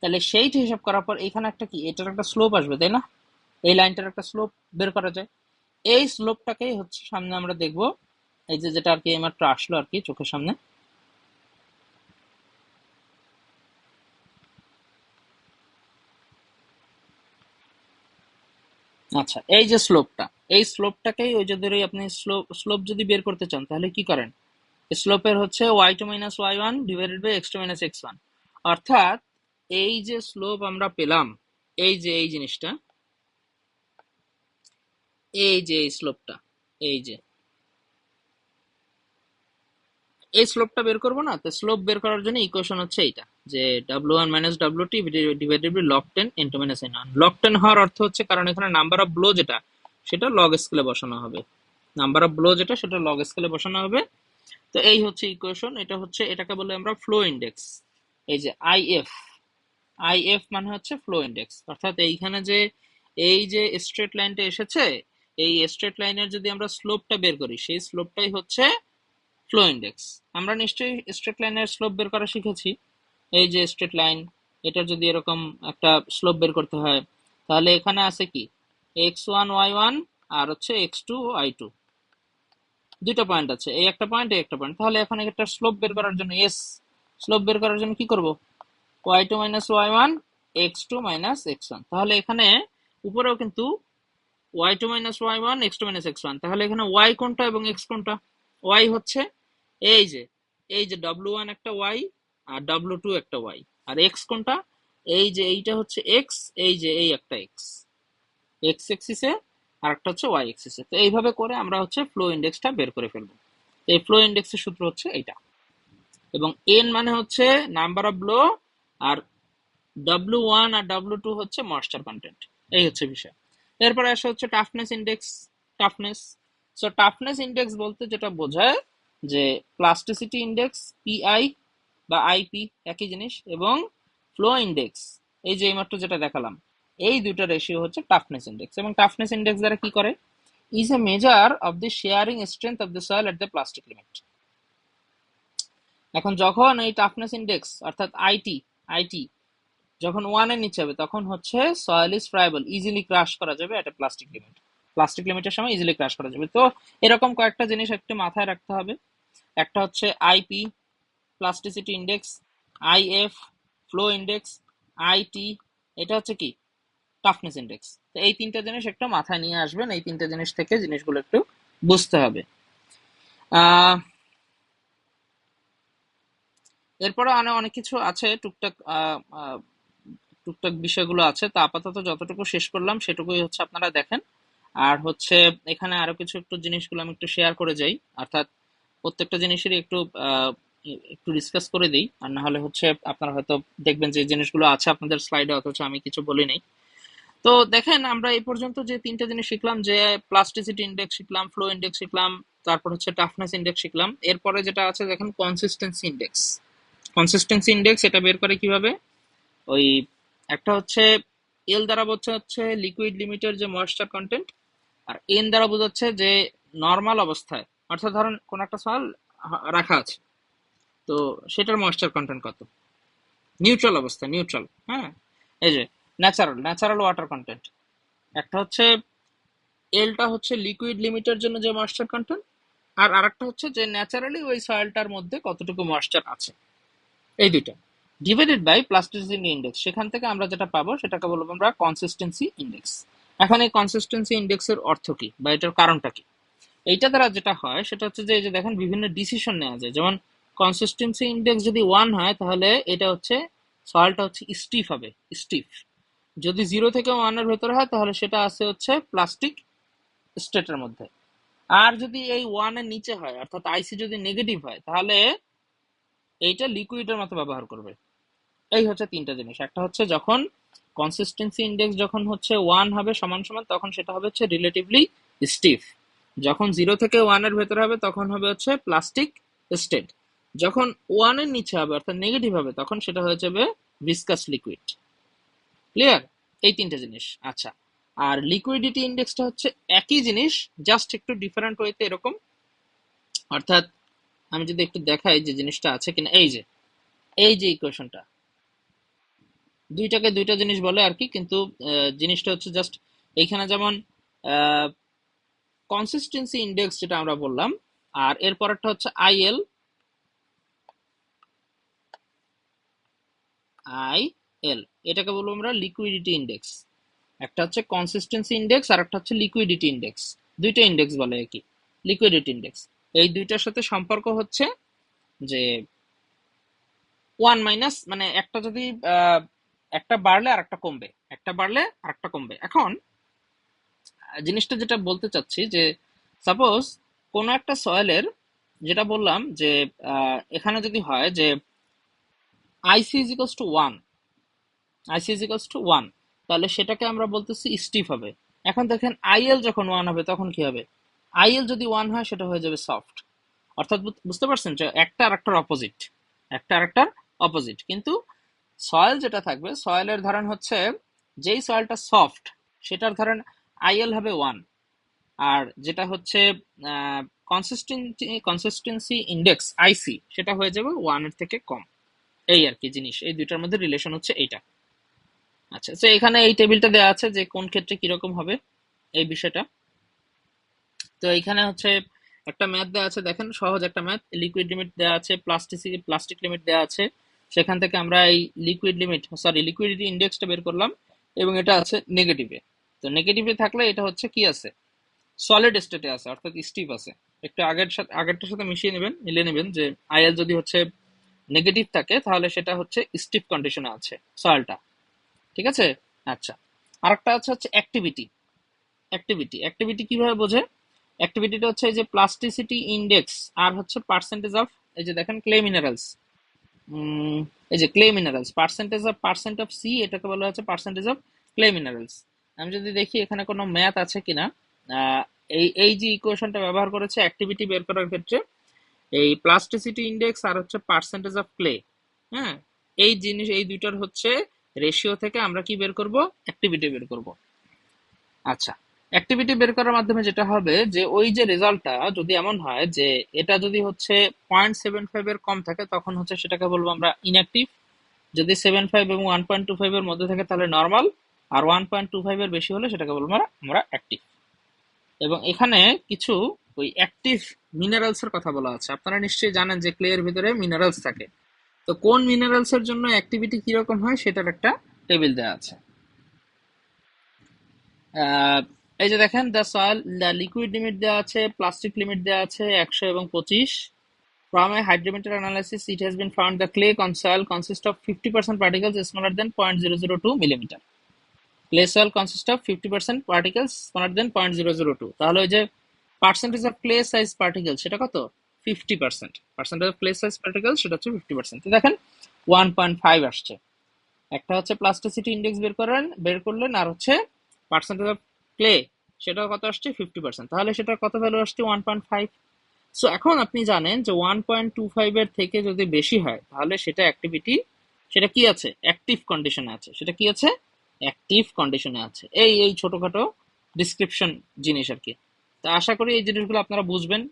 তাহলে সেইটা হিসাব করার পর এখানে একটা কি, এটার একটা স্লোপ আসবে তাই না? এই লাইনটার একটা স্লোপ বের করা যায়। এই স্লোপটাকেই হচ্ছে সামনে আমরা দেখব, এই যে যেটা আর কি এইমাত্র আসলো আর কি চোখের সামনে। আচ্ছা, এই যে স্লোপটা, এই স্লোপটাকেই ওই যে ধরে আপনি স্লোপ স্লোপ যদি বের করতে চান তাহলে কি করেন, স্লোপের হচ্ছে y2 minus y1 divided by x2 minus x1। অর্থাৎ এই যে স্লোপ আমরা পেলাম, এই যে এই জিনিসটা, এই যে এই স্লোপটা, এই যে এই স্লোপটা বের করবো না, তো স্লোপ বের করার জন্য ইকুয়েশন হচ্ছে এইটা, যে w1 minus w2 divided by log 10 into minus n1। log 10 হওয়ার অর্থ হচ্ছে কারণ এখানে নাম্বার অফ ব্লো যেটা সেটা লগ স্কেলে বসানো হবে, নাম্বার অফ ব্লো যেটা সেটা লগ স্কেলে বসানো হবে। তো এই হচ্ছে ইকুয়েশন, এটা হচ্ছে, এটাকে বলে আমরা ফ্লো ইন্ডেক্স। এই যে আইএফ, আইএফ মানে হচ্ছে ফ্লো ইন্ডেক্স, অর্থাৎ এইখানে যে এই যে স্ট্রেট লাইনটা এসেছে, এই স্ট্রেট লাইনের যদি আমরা স্লোপটা বের করি সেই স্লোপটাই হচ্ছে ফ্লো ইন্ডেক্স। আমরা নিশ্চয়ই স্ট্রেট লাইনের স্লোপ বের করা শিখেছি। এই যে স্ট্রেট লাইন, এটার যদি এরকম একটা স্লোপ বের করতে হয় তাহলে এখানে আছে কি, x1 y1 আর হচ্ছে x2 y2, দুইটা পয়েন্ট আছে, এই একটা পয়েন্ট এই একটা পয়েন্ট। তাহলে এখন একটা স্লোপ বের করার জন্য স্লোপ বের করার জন্য কি করব, y2 minus y1 x2 minus x1। তাহলে এখানে উপরেও কিন্তু y2 minus y1 x2 minus x1, তাহলে এখানে y কোনটা এবং x কোনটা? y হচ্ছে এই যে w1 একটা y আর w2 একটা y, আর x কোনটা, এই যে এইটা হচ্ছে x, এই যে এই একটা x, x এক্সিসে আর একটা হচ্ছে y এক্সিসে। তো এইভাবে করে আমরা হচ্ছে ফ্লো ইন্ডেক্সটা বের করে ফেলবো। এই ফ্লো ইন্ডেক্সের সূত্র হচ্ছে এইটা, এবং n মানে হচ্ছে নাম্বার অফ ব্লো, আর w1 আর w2 হচ্ছে ময়েশ্চার কন্টেন্ট। এই হচ্ছে বিষয়। এরপরে আসে হচ্ছে toughness index. Toughness, so toughness index বলতে যেটা বোঝায় যে প্লাস্টিসিটি ইন্ডেক্স পিআই বা আইপি একই জিনিস, এবং ফ্লো ইন্ডেক্স এই যে এইমাত্র যেটা দেখালাম, এই দুটো রেশিও হচ্ছে টাফনেস ইন্ডেক্স। এবং টাফনেস ইন্ডেক্স দ্বারা কি করে, is a measure of the sharing strength of the soil at the plastic limit. এখন যখন এই টাফনেস ইন্ডেক্স অর্থাৎ আইটি, আইটি যখন ওয়ানের নিচে হবে তখন হচ্ছে সয়েল ইজ ফ্রাইবল, ইজিলি ক্রাশ করা যাবে একটা প্লাস্টিক লিমিট, প্লাস্টিক লিমিটের সময় ইজিলি ক্রাশ করা যাবে। তো এরকম কয়েকটা জিনিস একটু মাথায় রাখতে হবে। একটা হচ্ছে IP plasticity index, if flow index, IT এটা হচ্ছে কি টাফনেস ইন্ডেক্স। তো এই তিনটা জিনিস একটু মাথায় নিয়ে আসবেন, এই তিনটা জিনিস থেকে জিনিসগুলো একটু বুঝতে হবে। আহ এরপরে অনেক অনেক কিছু আছে, টুকটাক টুকটাক বিষয়গুলো আছে, তা আপাতত যতটুকু শেষ করলাম সেটুকুই হচ্ছে আপনারা দেখেন। আর হচ্ছে এখানে আরো কিছু একটু জিনিসগুলো আমি একটু শেয়ার করে যাই, অর্থাৎ প্রত্যেকটা জিনিসেরই একটু একটু ডিসকাস করে দিই, আর না হলে হচ্ছে আপনারা হয়তো দেখবেন যে জিনিসগুলো আছে আপনাদের স্লাইডে অথচ আমি কিছু বলি নাই। তো দেখেন আমরা এই পর্যন্ত যে তিনটা জিনিস শিখলাম, যে প্লাস্টিসিটি ইন্ডেক্স শিখলাম, ফ্লো ইন্ডেক্স শিখলাম, তারপর হচ্ছে টাফনেস ইন্ডেক্স শিখলাম। এরপরে যেটা আছে দেখেন কনসিস্টেন্সি ইন্ডেক্স। কনসিস্টেন্সি ইন্ডেক্স এটা বের করে কিভাবে, ওই একটা হচ্ছে এল দ্বারা বোঝাচ্ছে লিকুইড লিমিটের যে ময়েশ্চার কন্টেন্ট, আর এন দ্বারা বোঝাচ্ছে যে নর্মাল অবস্থায়, অর্থাৎ ধরেন কোন একটা সয়েল রাখা আছে, তো সেটার ময়েশ্চার কন্টেন্ট কত, নিউট্রাল অবস্থা, নিউট্রাল, হ্যাঁ, এই যে ন্যাচারাল ওয়াটার কন্টেন্ট। একটা হচ্ছে এলটা হচ্ছে লিকুইড লিমিটের জন্য যে ময়েশ্চার কন্টেন্ট, আর আরেকটা হচ্ছে যে ন্যাচারালি ওই সয়েলটার মধ্যে কতটুকু ময়েশ্চার আছে। এই দুইটা ডিভাইডেড বাই প্লাস্টিসিটি ইন্ডেক্স, সেখান থেকে আমরা যেটা পাবো সেটাকে বলবো আমরা কনসিস্টেন্সি ইন্ডেক্স। এখন এই কনসিস্টেন্সি ইন্ডেক্সের অর্থ কি বা এটার কারণটা কি? এইটা দ্বারা যেটা হয় সেটা হচ্ছে যে এই যে দেখেন বিভিন্ন ডিসিশন নেওয়া যায়। যেমন কনসিস্টেন্সি ইন্ডেক্স যদি 1 হয় তাহলে এটা হচ্ছে সয়েলটা হচ্ছে স্টিফ হবে, স্টিফ। যদি 0 থেকে 1 এর ভেতরে হয় তাহলে সেটা আছে হচ্ছে প্লাস্টিক স্টেটের মধ্যে। আর যদি এই 1 এর নিচে হয় অর্থাৎ আইসি যদি নেগেটিভ হয় তাহলে এইটা লিকুইডের মতো ব্যবহার করবে। এই হচ্ছে তিনটা জিনিস। একটা হচ্ছে যখন কনসিস্টেন্সি ইন্ডেক্স যখন হচ্ছে 1 হবে সমান সমান, তখন সেটা হবে হচ্ছে রিলেটিভলি স্টিফ। যখন 0 থেকে 1 এর ভেতরে হবে তখন হবে হচ্ছে প্লাস্টিক স্টেট। যখন 1 এর নিচে হবে অর্থাৎ নেগেটিভ হবে তখন সেটা হয়ে যাবে ভিসকাস লিকুইড। ক্লিয়ার? এই তিনটা জিনিস। আচ্ছা, আর লিকুইডিটি ইন্ডেক্সটা হচ্ছে একই জিনিস, জাস্ট একটু ডিফারেন্ট ওয়েতে এরকম। অর্থাৎ আমি যদি একটু দেখাই যে জিনিসটা আছে কিনা, এই যে ইকুয়েশনটা, দুইটাকে দুইটা জিনিস বলে আর কি, কিন্তু জিনিসটা হচ্ছে জাস্ট এইখানে যেমন কনসিস্টেন্সি ইন্ডেক্স যেটা আমরা বললাম, আর এর পরেরটা হচ্ছে আইএল, আইএল এটাকে বলবো আমরা লিকুইডিটি ইন্ডেক্স। একটা হচ্ছে কনসিস্টেন্সি ইন্ডেক্স আর একটা হচ্ছে লিকুইডিটি ইন্ডেক্স। দুইটা ইন্ডেক্স বলে আর কি, লিকুইডিটি ইন্ডেক্স। এই দুইটার সাথে সম্পর্ক হচ্ছে যে 1 মাইনাস, মানে একটা যদি একটা বাড়লে আর একটা কমবে, একটা বাড়লে আর একটা কমবে। এখন জিনিসটা যেটা বলতে চাচ্ছি যে সাপোজ কোনো একটা সয়েলের, যেটা বললাম যে এখানে যদি হয় যে IC is equals to one, IC is equals to one, তাহলে সেটাকে আমরা বলতেছি স্টিফ হবে। এখন দেখেন আইএল যখন 1 হবে তখন কি হবে? আইএল যদি 1 হয় সেটা হয়ে যাবে সফট। অর্থাৎ বুঝতে পারছেন যে একটা আর একটার অপোজিট, একটা আর একটার অপোজিট। কিন্তু সয়েল যেটা থাকবে, সয়েলের ধরেন হচ্ছে যেই সয়েলটা সফট সেটার ধরেন আইএল হবে 1, আর যেটা হচ্ছে কনসিস্টেন্সি ইন্ডেক্স আইসি সেটা হয়ে যাবে 1 এর থেকে কম। এই আর কি জিনিস, এই দুইটার মধ্যে রিলেশন হচ্ছে এইটা। আচ্ছা, তো এখানে এই টেবিলটা দেওয়া আছে যে কোন ক্ষেত্রে কিরকম হবে এই বিষয়টা। তো এইখানে হচ্ছে একটা ম্যাথ দেওয়া আছে, দেখেন সহজ একটা ম্যাথ। লিকুইড লিমিট দেওয়া আছে, প্লাস্টিক লিমিট দেওয়া আছে। সেখান থেকে আমরা এই লিকুইডিটি ইন্ডেক্সটা বের করলাম এবং এটা আছে নেগেটিভে। তো নেগেটিভে থাকলে এটা হচ্ছে কি আছে, সলিড স্টেটে আছে অর্থাৎ স্টিফ আছে। একটু আগেরটার সাথে মিলিয়ে নেবেন যে আইএল যদি হচ্ছে নেগেটিভ থাকে তাহলে সেটা হচ্ছে স্টিফ কন্ডিশনে আছে সয়েলটা। ঠিক আছে? আচ্ছা, আরেকটা হচ্ছে অ্যাক্টিভিটি। অ্যাক্টিভিটি কিভাবে বোঝে? অ্যাক্টিভিটিটা হচ্ছে এই যে প্লাস্টিসিটি ইন্ডেক্স আর হচ্ছে পার্সেন্টেজ অফ, এই যে দেখেন ক্লে মিনারেলস, এই যে clay minerals, percent of C, এটাকে বলা হচ্ছে পার্সেন্টেজ অফ ক্লে মিনারেলস। আমি যদি দেখি এখানে কোনো ম্যাথ আছে কিনা, আহ, এই যে ইকুয়েশনটা ব্যবহার করেছে অ্যাক্টিভিটি বের করার ক্ষেত্রে, এই প্লাস্টিসিটি ইন্ডেক্স আর হচ্ছে পার্সেন্টেজ অফ ক্লে, হ্যাঁ, এই জিনিস এই দুইটার হচ্ছে রেশিও থেকে আমরা কি বের করব, অ্যাক্টিভিটি বের করব। আচ্ছা, অ্যাক্টিভিটি বের করার মাধ্যমে যেটা হবে যে ওই যে রেজাল্টটা যদি এমন হয় যে এটা যদি হচ্ছে 0.75 এর কম থাকে তখন হচ্ছে সেটাকে বলবো আমরা ইনঅ্যাক্টিভ। যদি 75 এবং 1.25 এর মধ্যে থাকে তাহলে নর্মাল, আর 1.25 এর বেশি হলে সেটাকে বলবো আমরা অ্যাক্টিভ। এবং এখানে কিছু ওই অ্যাক্টিভ মিনারেলস এর কথা বলা আছে। আপনারা নিশ্চয়ই জানেন যে ক্লে এর ভিতরে মিনারেলস থাকে। তো কোন মিনারেলস এর জন্য অ্যাক্টিভিটি কিরকম হয় সেটার একটা টেবিল দেওয়া আছে। আহ, এই যে দেখেন দ্য লিকুইড লিমিট দেওয়া আছে, প্লাস্টিক লিমিট দেওয়া আছে 100 এবং 25। From a hydrometer analysis, it has been found the clay soil consists of 50% particles smaller than 0.002 millimeter. Clay soil consists of 50% particles smaller than 0.002. তাহলে ওই যে percentage of clay size particle সেটা কত? 50%। Percentage of clay size particle সেটা হচ্ছে 50%। তো দেখেন 1.5 আসছে। একটা হচ্ছে প্লাস্টিসিটি ইন্ডেক্স বের করলেন, আর হচ্ছে পার্সেন্টেজ অফ ক্লে সেটা কত আসছে? 50%। তাহলে সেটা কত ভ্যালু আসছে? 1.5। সো এখন আপনি জানেন যে 1.25 এর থেকে যদি বেশি হয় তাহলে সেটা অ্যাক্টিভিটি, সেটা কি আছে? অ্যাক্টিভ কন্ডিশনে আছে। সেটা কি আছে? অ্যাক্টিভ কন্ডিশনে আছে। এই ছোটখাটো ডিসক্রিপশন জিনিস আর কি। তা আশা করি এই জিনিসগুলো আপনারা বুঝবেন,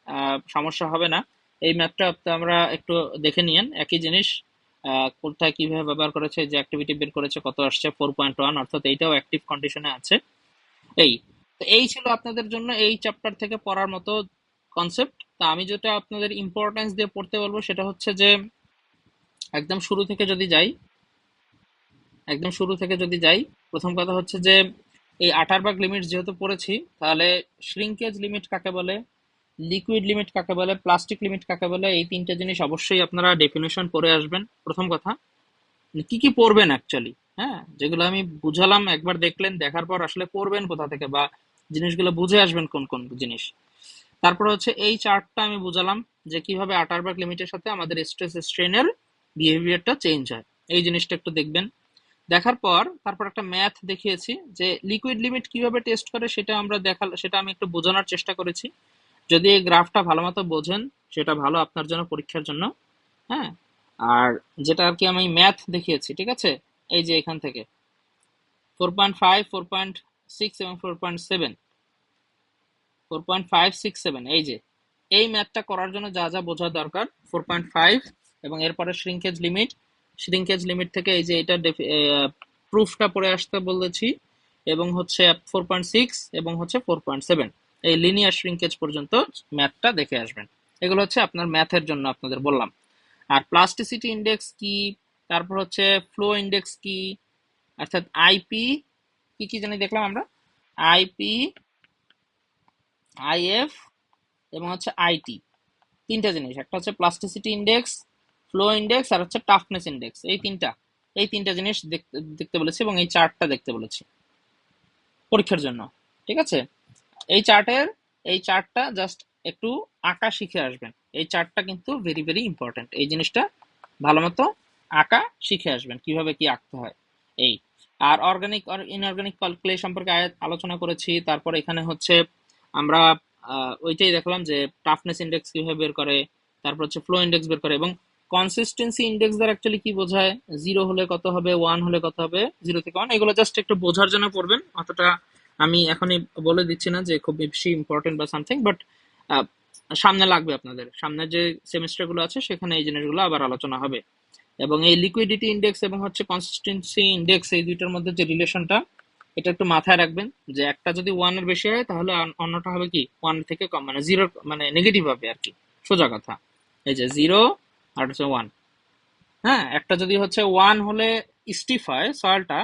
সমস্যা হবে না। এই ম্যাপটা আমরা একটু দেখে নিয়েন, একই জিনিস কোথায় কিভাবে ব্যবহার করেছে, যে অ্যাক্টিভিটি বের করেছে কত আসছে 4.1, অর্থাৎ এইটাও অ্যাক্টিভ কন্ডিশনে আছে। এই তো এই ছিল আপনাদের জন্য এই চ্যাপ্টার থেকে পড়ার মতো কনসেপ্ট। তা আমি যেটা আপনাদের ইম্পর্টেন্স দিয়ে পড়তে বলবো সেটা হচ্ছে যে একদম শুরু থেকে যদি যাই একদম শুরু থেকে যদি যাই, প্রথম কথা হচ্ছে যে এই আটারবাগ লিমিট যেহেতু পড়েছি, তাহলে শ্রিঙ্কেজ লিমিট কাকে বলে, লিকুইড লিমিট কাকে বলে, প্লাস্টিক লিমিট কাকে বলে, এই তিনটে জিনিস অবশ্যই আপনারা ডেফিনেশন পড়ে আসবেন। প্রথম কথা, কি কি পড়বেন অ্যাকচুয়ালি, হ্যাঁ, যেগুলো আমি বুঝালাম একবার দেখলেন, দেখার পর আসলে পড়বেন কোথা থেকে, বা জিনিসগুলো বুঝে আসবেন কোন কোন জিনিস। তারপর হচ্ছে এই চার্টটা আমি বুঝালাম যে কিভাবে আটারবার্গ লিমিটের সাথে আমাদের স্ট্রেস স্ট্রেনের বিহেভিয়ারটা চেঞ্জ হয়, এই জিনিসটা একটু দেখবেন। দেখার পর তারপর একটা ম্যাথ দেখিয়েছি যে লিকুইড লিমিট কিভাবে টেস্ট করে, সেটা আমরা সেটা আমি একটু বোঝানোর চেষ্টা করেছি। যদি এই গ্রাফটা ভালো মতো বোঝেন, সেটা ভালো আপনার জন্য, পরীক্ষার জন্য। হ্যাঁ, আর যেটা আর কি আমি ম্যাথ দেখিয়েছি, ঠিক আছে, এই যে এখান থেকে 4.5, 4.6 এবং 4.7, 4.567, এই যে এই ম্যাথটা করার জন্য যা যা বোঝা দরকার, 4.5 এবং এরপরে শ্রিঙ্কেজ লিমিট থেকে এই যে এটা প্রুফটা পড়ে আসতে বলেছি, এবং হচ্ছে 4.6 এবং হচ্ছে 4.7, এই লিনিয়ার শ্রিঙ্কেজ পর্যন্ত ম্যাথটা দেখে আসবেন। এগুলো হচ্ছে আপনার ম্যাথের জন্য আপনাদের বললাম। আর প্লাস্টিসিটি ইন্ডেক্স কি, তারপর হচ্ছে ফ্লো ইন্ডেক্স কি, অর্থাৎ আইপি, কি কি জানি দেখলাম আমরা, আইপি, আইএফ এবং হচ্ছে আইটি, তিনটা জিনিস, একটা হচ্ছে প্লাস্টিসিটি ইন্ডেক্স, ফ্লো ইন্ডেক্স আর হচ্ছে টাফনেস ইন্ডেক্স, এই তিনটা জিনিস দেখতে দেখতে বলেছি, এবং এই চার্টটা দেখতে বলেছি পরীক্ষার জন্য, ঠিক আছে। এই চার্টটা জাস্ট একটু আঁকা শিখে আসবেন। এই চার্টটা কিন্তু ভেরি ভেরি ইম্পর্টেন্ট, এই জিনিসটা ভালো মতো আঁকা শিখে আসবেন, কিভাবে কি আঁকতে হয়। এই আর অর্গানিক আর ইনঅর্গানিক ক্যালকুলেশন সম্পর্কে আলোচনা করেছি। তারপর এখানে হচ্ছে আমরা ওইটাই দেখলাম যে টাফনেস ইন্ডেক্স কিভাবে বের করে, তারপর হচ্ছে ফ্লো ইন্ডেক্স বের করে, এবং কনসিস্টেন্সি ইন্ডেক্স দ্বারা অ্যাকচুয়ালি কি বোঝায়, 0 হলে কত হবে, 1 হলে কত হবে, 0 থেকে 1, এগুলো জাস্ট একটু বোঝার জন্য পড়বেন, অতটা আমি এখনই বলে দিচ্ছি না যে খুব বেশি ইম্পর্টেন্ট বা সামথিং, বাট সামনে লাগবে, আপনাদের সামনে যে সেমিস্টার গুলো আছে সেখানে এই জিনিসগুলো আবার আলোচনা হবে। এবং এই লিকুইডিটি ইন্ডেক্স এবং হচ্ছে কনসিস্টেন্সি ইন্ডেক্স, এই দুইটার মধ্যে যে রিলেশনটা, এটা একটু মাথায় রাখবেন, যে একটা যদি 1 এর বেশি হয় তাহলে অন্যটা হবে কি 1 থেকে কম, মানে 0, মানে নেগেটিভ হবে আর কি, সোজা কথা। এই যে 0 আর হচ্ছে 1, হ্যাঁ, একটা যদি হচ্ছে 1 হলে স্টিফ হয় সয়েলটা,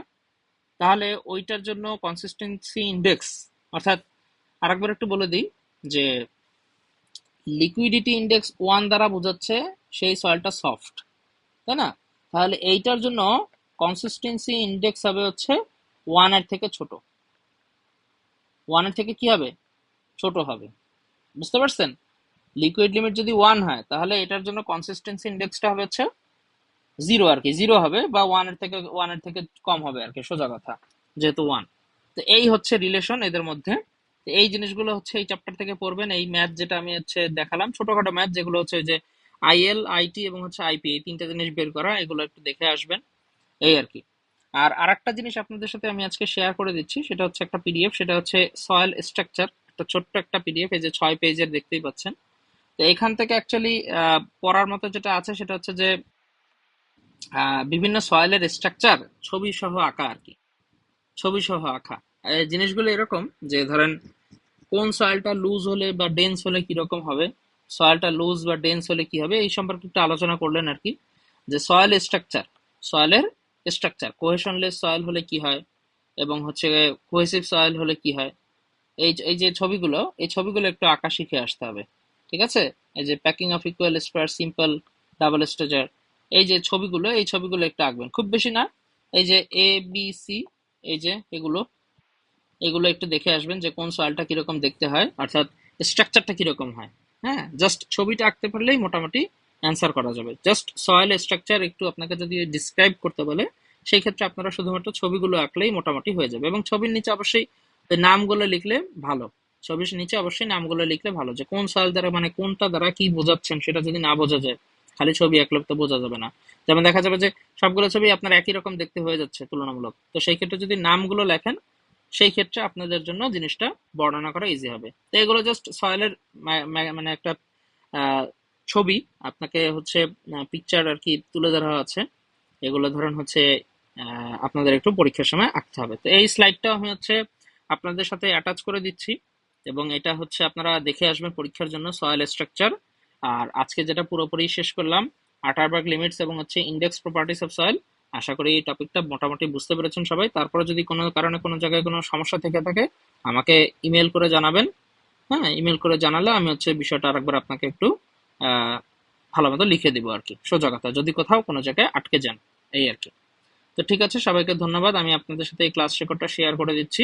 তাহলে ওইটার জন্য কনসিস্টেন্সি ইন্ডেক্স, অর্থাৎ আরেকবার একটু বলে দিই, যে লিকুইডিটি ইন্ডেক্স 1 দ্বারা বোঝাচ্ছে সেই সয়েলটা সফট, তাই না? তাহলে এইটার জন্য কনসিস্টেন্সি ইন্ডেক্স হবে হচ্ছে 1 এর থেকে ছোট, 1 এর থেকে কি হবে, ছোট হবে, বুঝতে পারছেন? লিকুইড লিমিট যদি 1 হয়, তাহলে এটার জন্য কনসিস্টেন্সি ইন্ডেক্সটা হবে হচ্ছে 0 আর কি, 0 হবে, বা 1 এর থেকে কম হবে আর কি, সোজা কথা, যেহেতু 1। তো এই হচ্ছে রিলেশন এদের মধ্যে। তো এই জিনিসগুলো হচ্ছে এই চ্যাপ্টার থেকে পড়বেন। এই ম্যাথ যেটা আমি হচ্ছে দেখালাম, ছোটখাটো ম্যাথ, যেগুলো হচ্ছে ওই যে আইএল, আইটি এবং হচ্ছে আইপি, এই তিনটা জিনিস বের করা, এগুলো একটু দেখে আসবেন, এই আর কি। আর আরেকটা জিনিস আপনাদের সাথে আমি আজকে শেয়ার করে দিচ্ছি, সেটা হচ্ছে একটা পিডিএফ, সেটা হচ্ছে সয়েল স্ট্রাকচার, একটা ছোট্ট একটা পিডিএফ, এই যে 6 পেজের, দেখতেই পাচ্ছেন। তো এখান থেকে অ্যাকচুয়ালি পড়ার মতো যেটা আছে সেটা হচ্ছে যে বিভিন্ন সয়েলের স্ট্রাকচার ছবি সহ আঁকা আর কি, ছবি সহ আঁকা। এই জিনিসগুলো এরকম, যে ধরেন কোন সয়েলটা লুজ হলে বা ডেন্স হলে কিরকম হবে, সয়েলটা লুজ বা ডেন্স হলে কি হবে, এই সম্পর্কে একটু আলোচনা করলেন আর কি। যে সয়েলের স্ট্রাকচার, কোহেশনলেস সয়েল হলে কি হয়, এবং হচ্ছে কোহেসিভ সয়েল হলে কি হয়, এই যে ছবিগুলো, এই ছবিগুলো একটু আঁকা শিখে আসতে হবে, ঠিক আছে। এই যে packing of equal square, simple, double stagger, এই ছবিগুলো একটু আঁকবেন, খুব বেশি না। এই যে এ বি সি, এই যে এগুলো এগুলো একটু দেখে আসবেন, যে কোন সয়েলটা কিরকম দেখতে হয়, অর্থাৎ স্ট্রাকচারটা কিরকম হয়। হ্যাঁ, জাস্ট ছবিটা আঁকতে পারলেই মোটামুটি অ্যান্সার করা যাবে। জাস্ট সয়েল স্ট্রাকচার একটু আপনাকে যদি ডিসক্রাইব করতে বলে, সেই ক্ষেত্রে আপনারা শুধুমাত্র ছবিগুলো আঁকলেই মোটামুটি হয়ে যাবে, এবং ছবির নিচে অবশ্যই ওই নামগুলো লিখলে ভালো। ছবির নিচে অবশ্যই নামগুলো লিখলে ভালো, যে কোন সয়েল দ্বারা, মানে কোনটা দ্বারা কি বোঝাচ্ছেন, সেটা যদি না বোঝা যায়, খালি ছবি আঁকলে তো বোঝা যাবে না। যেমন দেখা যাবে যে সবগুলো ছবি আপনার একই রকম দেখতে হয়ে যাচ্ছে তুলনামূলক, তো সেই ক্ষেত্রে যদি নামগুলো লেখেন, সেই ক্ষেত্রে আপনাদের জন্য জিনিসটা বর্ণনা করা ইজি হবে। তো এগুলো জাস্ট সয়েলের মানে একটা আহ, ছবি আপনাকে হচ্ছে পিকচার আর কি তুলে ধরা আছে, এগুলো ধরেন হচ্ছে আপনাদের একটু পরীক্ষার সময় আঁকতে হবে। তো এই স্লাইডটা আমি হচ্ছে আপনাদের সাথে অ্যাটাচ করে দিচ্ছি, এবং এটা হচ্ছে আপনারা দেখে আসবেন পরীক্ষার জন্য, সয়েল স্ট্রাকচার। আর আজকে যেটা পুরোপুরি শেষ করলাম, আটারবার্গ লিমিটস এবং হচ্ছে ইন্ডেক্স প্রপার্টিস অফ সয়েল। আশা করি এই টপিকটা মোটামুটি বুঝতে পেরেছেন সবাই। তারপরে যদি কোনো কারণে কোনো জায়গায় কোনো সমস্যা থেকে থাকে আমাকে ইমেল করে জানাবেন। হ্যাঁ, ইমেল করে জানালে আমি হচ্ছে বিষয়টা আরেকবার আপনাকে একটু আহ ভালো মতো লিখে দিব আর কি, সোজা কথা, যদি কোথাও কোনো জায়গায় আটকে যান, এই আর কি। তো ঠিক আছে, সবাইকে ধন্যবাদ। আমি আপনাদের সাথে এই ক্লাস রেকর্ডটা শেয়ার করে দিচ্ছি।